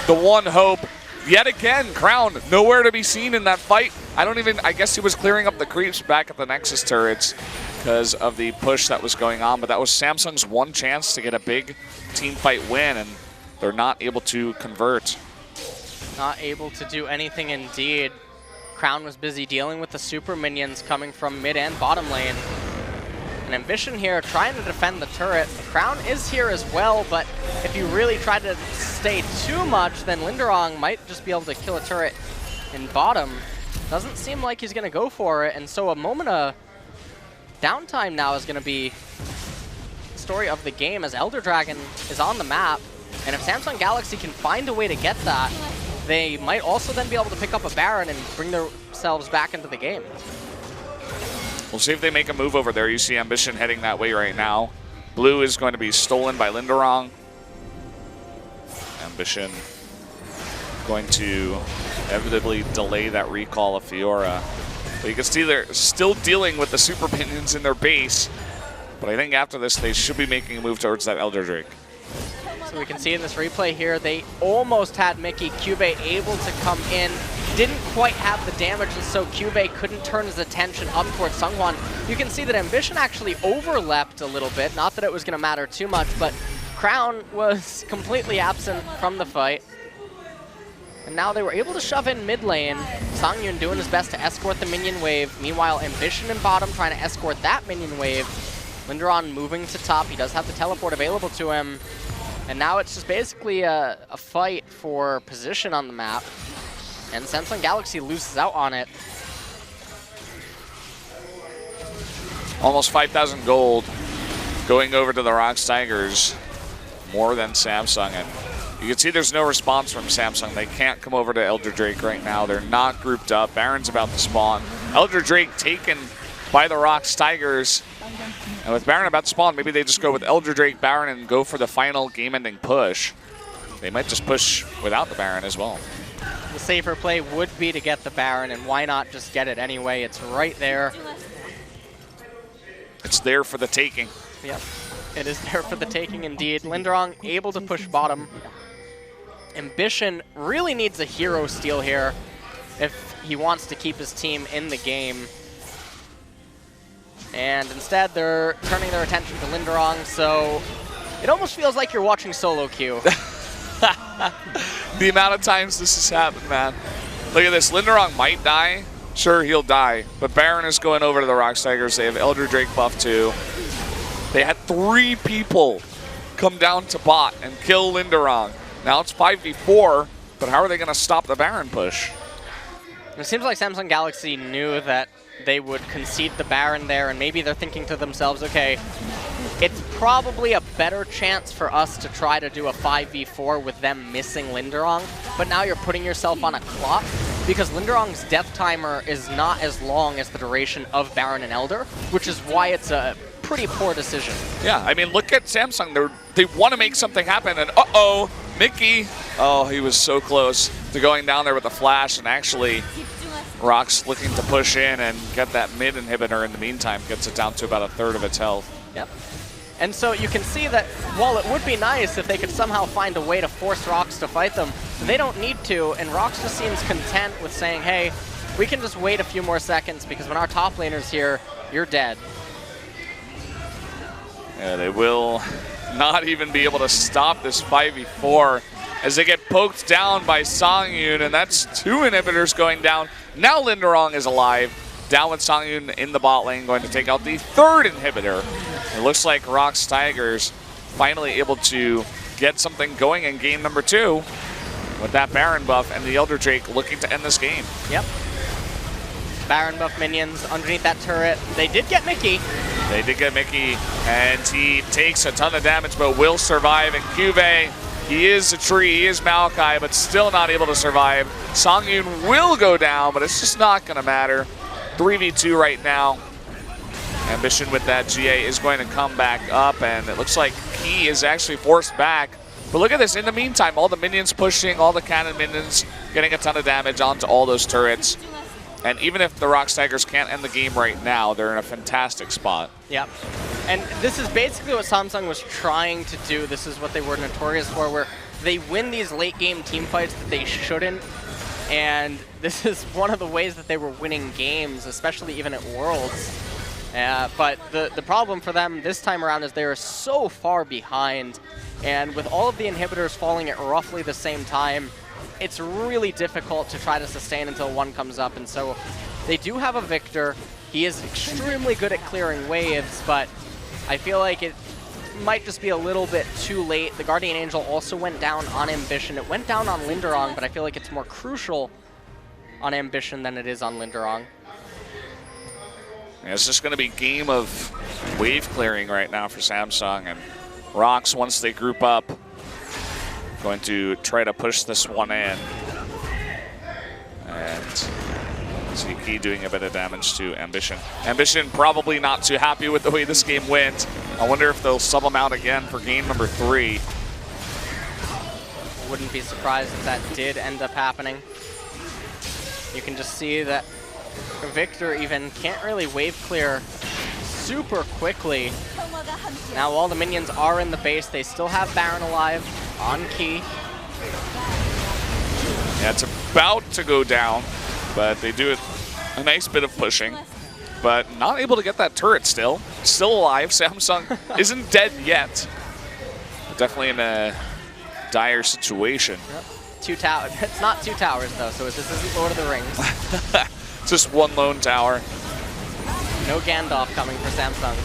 the one hope, yet again, Crown, nowhere to be seen in that fight. I guess he was clearing up the creeps back at the Nexus turrets because of the push that was going on. But that was Samsung's one chance to get a big team fight win, and they're not able to convert. Not able to do anything indeed. Crown was busy dealing with the super minions coming from mid and bottom lane. And NHÍN here trying to defend the turret. The Crown is here as well, but if you really try to stay too much, then NHÍN might just be able to kill a turret in bottom. Doesn't seem like he's going to go for it, and so a moment of downtime now is going to be the story of the game, as Elder Dragon is on the map. And if Samsung Galaxy can find a way to get that, they might also then be able to pick up a Baron and bring themselves back into the game. We'll see if they make a move over there. You see NHŞN heading that way right now. Blue is going to be stolen by Linderong. NHŞN going to inevitably delay that recall of Fiora. But you can see they're still dealing with the super minions in their base. But I think after this, they should be making a move towards that Elder Drake. So we can see in this replay here, they almost had Mickey. Cube able to come in. Didn't quite have the damage, and so Cube couldn't turn his attention up towards Seonghwan. You can see that NHŞN actually overleapt a little bit. Not that it was going to matter too much, but Crown was completely absent from the fight. And now they were able to shove in mid lane. Songyun doing his best to escort the minion wave. Meanwhile, NHŞN in bottom trying to escort that minion wave. Linderon moving to top. He does have the teleport available to him. And now it's just basically a fight for position on the map. And Samsung Galaxy loses out on it. Almost 5,000 gold going over to the ROX Tigers. More than Samsung. And you can see there's no response from Samsung. They can't come over to Elder Drake right now. They're not grouped up. Baron's about to spawn. Elder Drake taken by the ROX Tigers. And with Baron about to spawn, maybe they just go with Elder Drake, Baron, and go for the final game-ending push. They might just push without the Baron as well. The safer play would be to get the Baron, and why not just get it anyway? It's right there. It's there for the taking. Yep, it is there for the taking indeed. Linderong able to push bottom. NHŞN really needs a hero steal here if he wants to keep his team in the game. And instead, they're turning their attention to Linderong, so it almost feels like you're watching solo queue. The amount of times this has happened, man. Look at this. Linderong might die. Sure, he'll die. But Baron is going over to the ROX Tigers. They have Elder Drake buff too. They had 3 people come down to bot and kill Linderong. Now it's 5v4, but how are they going to stop the Baron push? It seems like Samsung Galaxy knew that they would concede the Baron there, and maybe they're thinking to themselves, okay, it's probably a better chance for us to try to do a 5v4 with them missing Linderong, but now you're putting yourself on a clock, because Linderong's death timer is not as long as the duration of Baron and Elder, which is why it's a pretty poor decision. Yeah, I mean, look at Samsung. They want to make something happen, and uh-oh, Mickey. Oh, he was so close to going down there with a flash, and actually ROX looking to push in and get that mid inhibitor in the meantime, gets it down to about 1/3 of its health. Yep. And so you can see that while it would be nice if they could somehow find a way to force ROX to fight them, they don't need to, and ROX just seems content with saying, hey, we can just wait a few more seconds because when our top laner's here, you're dead. Yeah, they will not even be able to stop this 5v4 as they get poked down by Songyun, and that's 2 inhibitors going down. Now Linderong is alive, down with Songyun in the bot lane, going to take out the 3rd inhibitor. It looks like ROX Tigers finally able to get something going in game number 2 with that Baron buff and the Elder Drake looking to end this game. Yep. Baron buff minions underneath that turret. They did get Mickey. They did get Mickey, and he takes a ton of damage, but will survive. And Cube, he is a tree, he is Maokai, but still not able to survive. Songyun will go down, but it's just not going to matter. 3v2 right now. NHŞN with that GA is going to come back up, and it looks like he is actually forced back. But look at this. In the meantime, all the minions pushing, all the cannon minions getting a ton of damage onto all those turrets. And even if the ROX Tigers can't end the game right now, they're in a fantastic spot. Yep. And this is basically what Samsung was trying to do. This is what they were notorious for, where they win these late game team fights that they shouldn't. And this is one of the ways that they were winning games, especially even at Worlds. But the problem for them this time around is they are so far behind. And with all of the inhibitors falling at roughly the same time, it's really difficult to try to sustain until one comes up. And so they do have a Victor. He is extremely good at clearing waves, but I feel like it might just be a little bit too late. The Guardian Angel also went down on NHŞN. It went down on Linderong, but I feel like it's more crucial on NHŞN than it is on Linderong. Yeah, it's just going to be game of wave clearing right now for Samsung, and ROX, once they group up, going to try to push this one in. And THÍCH doing a bit of damage to NHヂN. NHヂN probably not too happy with the way this game went. I wonder if they'll sub him out again for game number 3. Wouldn't be surprised if that did end up happening. You can just see that Victor even can't really wave clear super quickly. Now all the minions are in the base. They still have Baron alive on key. Yeah, it's about to go down, but they do a nice bit of pushing. But not able to get that turret still. Still alive. Samsung isn't dead yet. Definitely in a dire situation. Yep. 2 towers. It's not 2 towers though, so this isn't Lord of the Rings. Just one lone tower. No Gandalf coming for Samsung.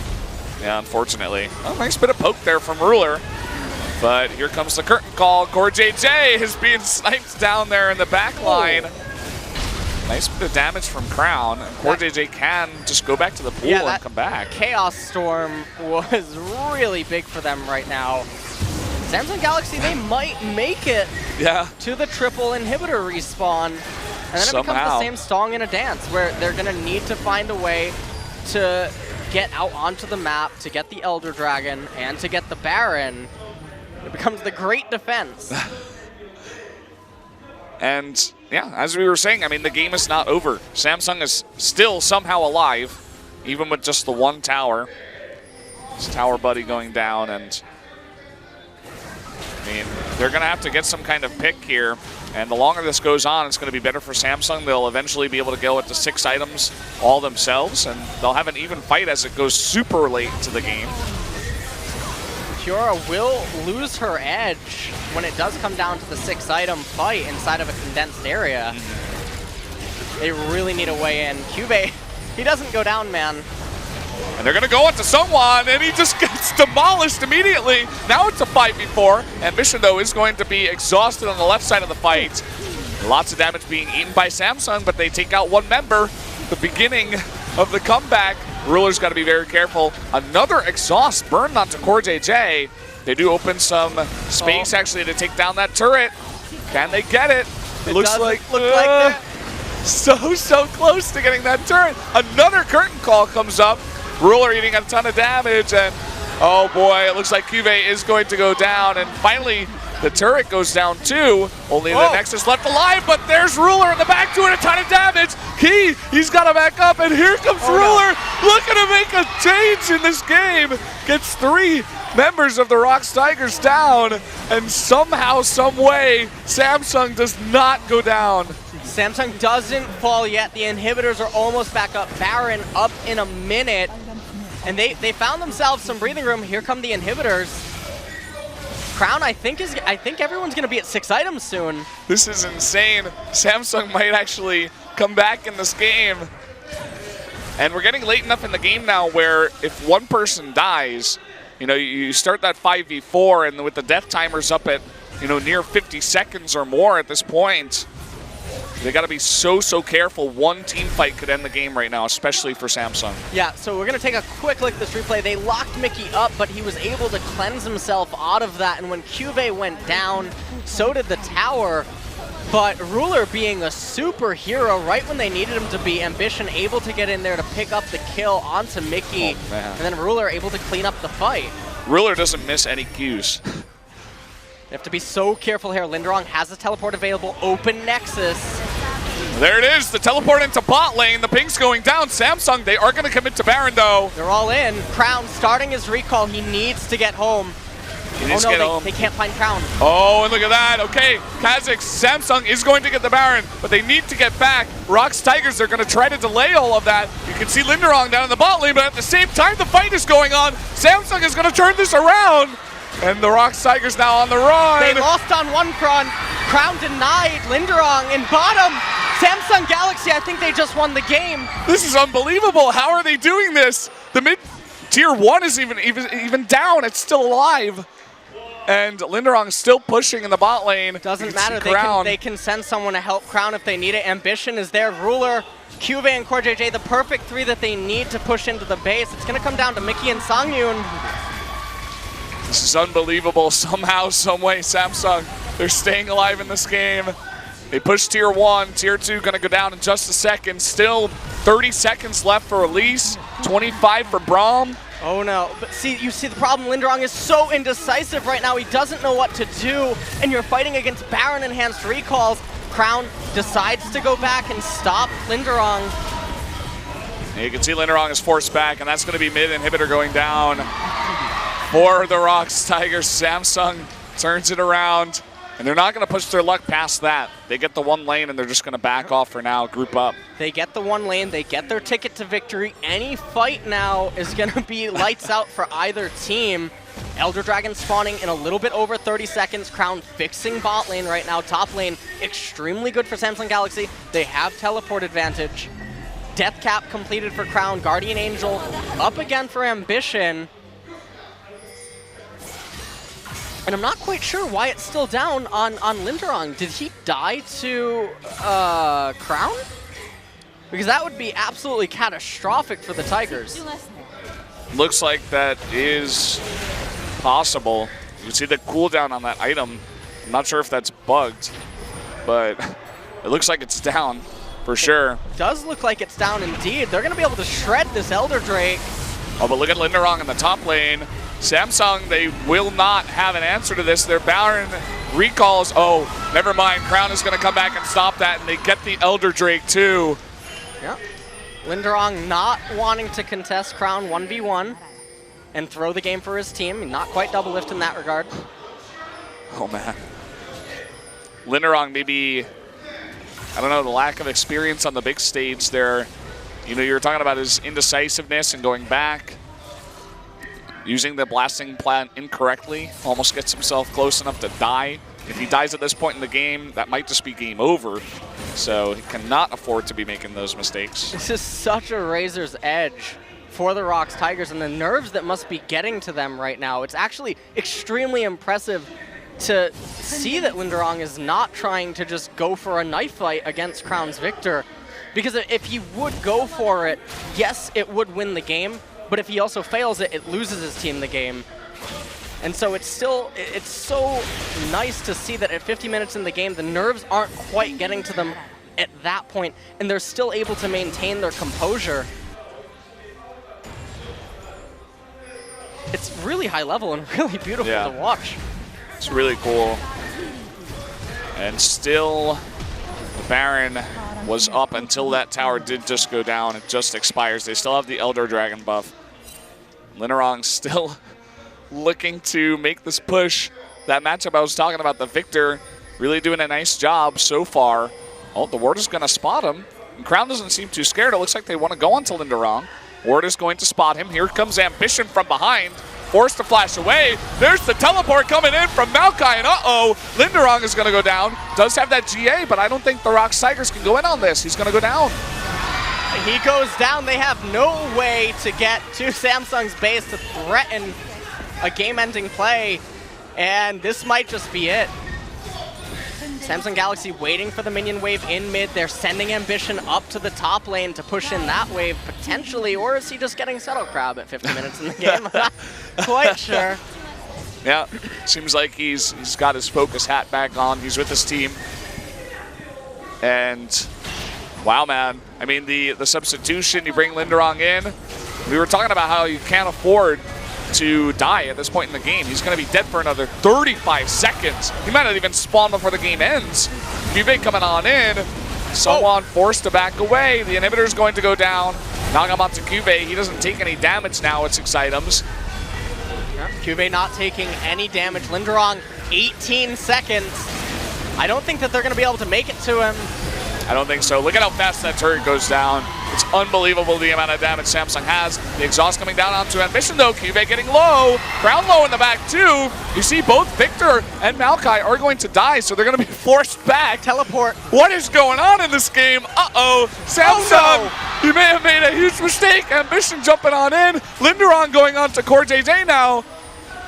Yeah, unfortunately. Oh, nice bit of poke there from Ruler. But here comes the curtain call. CoreJJ is being sniped down there in the back line. Nice bit of damage from Crown. CoreJJ can just go back to the pool and come back. Chaos Storm was really big for them right now. Samsung Galaxy, they might make it to the triple inhibitor respawn. And then it becomes the same song in a dance where they're going to need to find a way to get out onto the map, to get the Elder Dragon, and to get the Baron. It becomes the great defense. And yeah, as we were saying, I mean, the game is not over. Samsung is still somehow alive, even with just the one tower. This tower buddy going down, and I mean, they're going to have to get some kind of pick here. And the longer this goes on, it's going to be better for Samsung. They'll eventually be able to go into 6 items all themselves, and they'll have an even fight as it goes super late into the game. Kiora will lose her edge when it does come down to the 6-item fight inside of a condensed area. They really need a way in. Cube, he doesn't go down, man. And they're going to go into someone, and he just gets demolished immediately. Now it's a 5v4. NHヂN, though, is going to be exhausted on the left side of the fight. Lots of damage being eaten by Samsung, but they take out one member. The beginning of the comeback. Ruler's got to be very careful. Another exhaust burned onto CoreJJ. They do open some space, actually, to take down that turret. Can they get it? It looks like that. So close to getting that turret. Another curtain call comes up. Ruler eating a ton of damage, and oh boy, it looks like Cube is going to go down, and finally the turret goes down too. Only the Nexus left alive, but there's Ruler in the back doing a ton of damage. He's got to back up, and here comes Ruler looking to make a change in this game. Gets 3 members of the ROX Tigers down, and somehow, some way, Samsung does not go down. Samsung doesn't fall yet. The inhibitors are almost back up. Baron up in a minute. And they found themselves some breathing room. Here come the inhibitors. Crown, I think everyone's going to be at 6 items soon. This is insane. Samsung might actually come back in this game. And we're getting late enough in the game now where if one person dies, you know, you start that 5v4, and with the death timers up at, you know, near 50 seconds or more at this point, they got to be so careful. One team fight could end the game right now, especially for Samsung. Yeah, so we're going to take a quick look at this replay. They locked Mickey up, but he was able to cleanse himself out of that. And when Cube went down, so did the tower. But Ruler being a superhero right when they needed him to be. NHヂN able to get in there to pick up the kill onto Mickey. Oh, man. And then Ruler able to clean up the fight. Ruler doesn't miss any cues. You have to be so careful here. Linderong has a teleport available. Open Nexus. There it is, the teleport into bot lane. The ping's going down. Samsung, they are going to commit to Baron, though. They're all in. Crown starting his recall. He needs to get home. They can't find Crown. Oh, and look at that. Okay, Kha'Zix, Samsung is going to get the Baron, but they need to get back. ROX Tigers, they're going to try to delay all of that. You can see Linderong down in the bot lane, but at the same time, the fight is going on. Samsung is going to turn this around. And the ROX Tigers now on the run. They lost on one Crown. Crown denied. Linderong in bottom. Samsung Galaxy, I think they just won the game. This is unbelievable. How are they doing this? The mid-tier 1 is even down. It's still alive. And Linderong still pushing in the bot lane. Doesn't matter. They can send someone to help Crown if they need it. NHヂN is there. Ruler, Cube, and CoreJJ, the perfect 3 that they need to push into the base. It's going to come down to Mickey and Songyun. This is unbelievable. Somehow, some way, Samsung, they're staying alive in this game. They push tier 1. Tier 2 going to go down in just a second. Still 30 seconds left for Elise. 25 for Braum. Oh no, but see, you see the problem, Linderong is so indecisive right now, he doesn't know what to do, and you're fighting against Baron enhanced recalls. Crown decides to go back and stop Linderong. And you can see Linderong is forced back, and that's going to be mid inhibitor going down for the ROX Tigers. Samsung turns it around, and they're not going to push their luck past that. They get the one lane, and they're just going to back off for now, group up. They get the one lane, they get their ticket to victory. Any fight now is going to be lights out for either team. Elder Dragon spawning in a little bit over 30 seconds. Crown fixing bot lane right now. Top lane, extremely good for Samsung Galaxy. They have teleport advantage. Death cap completed for Crown. Guardian Angel up again for NHヂN. And I'm not quite sure why it's still down on Linderong. Did he die to Crown? Because that would be absolutely catastrophic for the Tigers. Looks like that is possible. You can see the cooldown on that item. I'm not sure if that's bugged, but it looks like it's down for sure. It does look like it's down indeed. They're going to be able to shred this Elder Drake. Oh, but look at Linderong in the top lane. Samsung, they will not have an answer to this. Their Baron recalls. Oh, never mind. Crown is going to come back and stop that, and they get the Elder Drake too. Yep. Linderong not wanting to contest Crown 1v1 and throw the game for his team. Not quite double lift in that regard. Oh, man. Linderong maybe, I don't know, the lack of experience on the big stage there. You know, you were talking about his indecisiveness and going back. Using the blasting plan incorrectly, almost gets himself close enough to die. If he dies at this point in the game, that might just be game over. So he cannot afford to be making those mistakes. This is such a razor's edge for the ROX Tigers, and the nerves that must be getting to them right now. It's actually extremely impressive to see that Linderong is not trying to just go for a knife fight against Crown's Victor. Because if he would go for it, yes, it would win the game. But if he also fails it, it loses his team the game. And so it's so nice to see that at 50 minutes in the game, the nerves aren't quite getting to them at that point, and they're still able to maintain their composure. It's really high level and really beautiful to watch. It's really cool. And still, the Baron was up until that tower did just go down. It just expires. They still have the Elder Dragon buff. Linderong still looking to make this push. That matchup I was talking about, the Victor, really doing a nice job so far. Oh, the Ward is going to spot him. And Crown doesn't seem too scared. It looks like they want to go onto Linderong. Ward is going to spot him. Here comes NHヂN from behind. Forced to flash away. There's the teleport coming in from Maokai, and uh-oh, Linderong is going to go down. Does have that GA, but I don't think the ROX Tigers can go in on this. He's going to go down. He goes down. They have no way to get to Samsung's base to threaten a game-ending play, and this might just be it. Samsung Galaxy waiting for the minion wave in mid. They're sending NHヂN up to the top lane to push in that wave, potentially, or is he just getting Settle Crab at 50 minutes in the game? I'm not quite sure. Yeah, seems like he's got his focus hat back on. He's with his team. And, wow, man. I mean, the substitution, you bring Linderong in. We were talking about how you can't afford to die at this point in the game. He's going to be dead for another 35 seconds. He might not even spawn before the game ends. QV coming on in. Someone forced to back away. The inhibitor is going to go down. Nagamata QV, he doesn't take any damage now at 6 items. QV not taking any damage. Linderong, 18 seconds. I don't think that they're going to be able to make it to him. I don't think so. Look at how fast that turret goes down. It's unbelievable the amount of damage Samsung has. The exhaust coming down onto NHヂN though. QV getting low. Crown low in the back too. You see both Victor and Maokai are going to die, so they're going to be forced back. Teleport. What is going on in this game? Uh-oh. Samsung, you may have made a huge mistake. NHヂN jumping on in. Linderong going on to Core JJ now.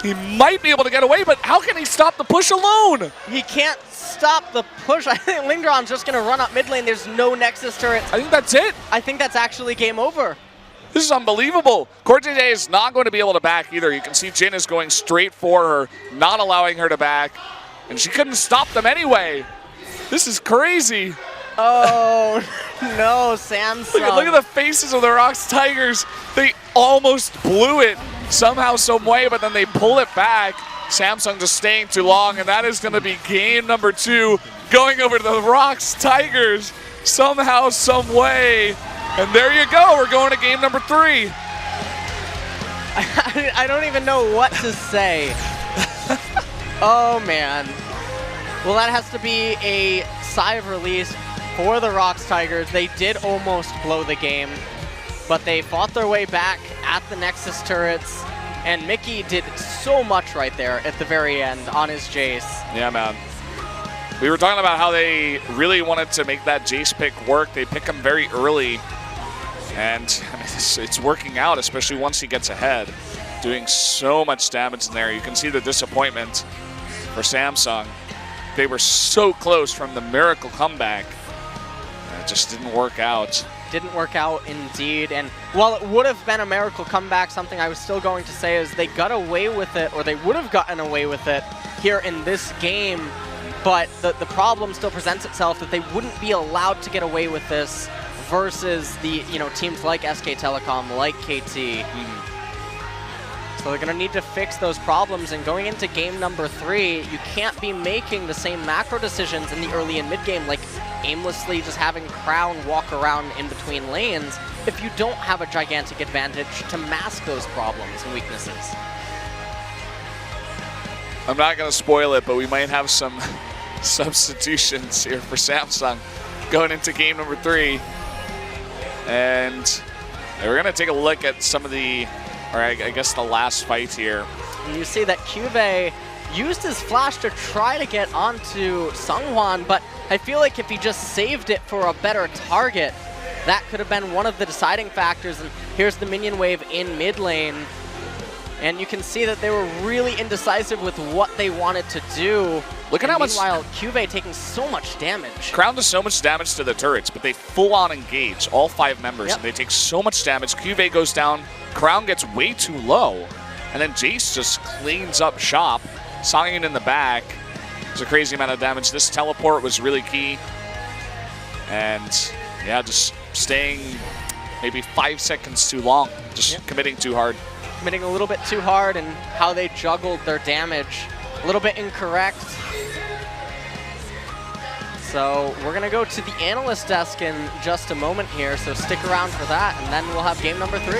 He might be able to get away, but how can he stop the push alone? He can't stop the push. I think Linderong's just going to run up mid lane. There's no Nexus turret. I think that's it. I think that's actually game over. This is unbelievable. Core JJ is not going to be able to back either. You can see Jin is going straight for her, not allowing her to back. And she couldn't stop them anyway. This is crazy. Oh, no, Samsung. Look at the faces of the ROX Tigers. They almost blew it somehow, some way, but then they pull it back. Samsung just staying too long, and that is going to be game number 2, going over to the ROX Tigers somehow, some way. And there you go. We're going to game number 3. I don't even know what to say. Oh, man. Well, that has to be a sigh of release for the ROX Tigers. They did almost blow the game, but they fought their way back at the Nexus turrets, and Mickey did so much right there at the very end on his Jace. Yeah, man. We were talking about how they really wanted to make that Jace pick work. They pick him very early, and I mean, it's working out, especially once he gets ahead. Doing so much damage in there. You can see the disappointment for Samsung. They were so close from the miracle comeback. It just didn't work out. Didn't work out indeed. And while it would have been a miracle comeback, something I was still going to say is they got away with it, or they would have gotten away with it here in this game. But the problem still presents itself that they wouldn't be allowed to get away with this versus the teams like SK Telecom, like KT. So they're going to need to fix those problems, and going into game number 3, you can't be making the same macro decisions in the early and mid-game, like aimlessly just having Crown walk around in between lanes if you don't have a gigantic advantage to mask those problems and weaknesses. I'm not going to spoil it, but we might have some substitutions here for Samsung going into game number 3. And we're going to take a look at some of the, or I guess the last fight here. And you see that Cuvee used his flash to try to get onto Seonghwan, but I feel like if he just saved it for a better target, that could have been one of the deciding factors. And here's the minion wave in mid lane. And you can see that they were really indecisive with what they wanted to do. Look at how much. Meanwhile, Cuvee taking so much damage. Crown does so much damage to the turrets, but they full-on engage, all 5 members, and they take so much damage. Cuvee goes down, Crown gets way too low, and then Jace just cleans up shop. Songin in the back. It's a crazy amount of damage. This teleport was really key. And yeah, just staying maybe 5 seconds too long, just committing too hard. Committing a little bit too hard, and how they juggled their damage. A little bit incorrect. So we're going to go to the analyst desk in just a moment here, so stick around for that, and then we'll have game number 3.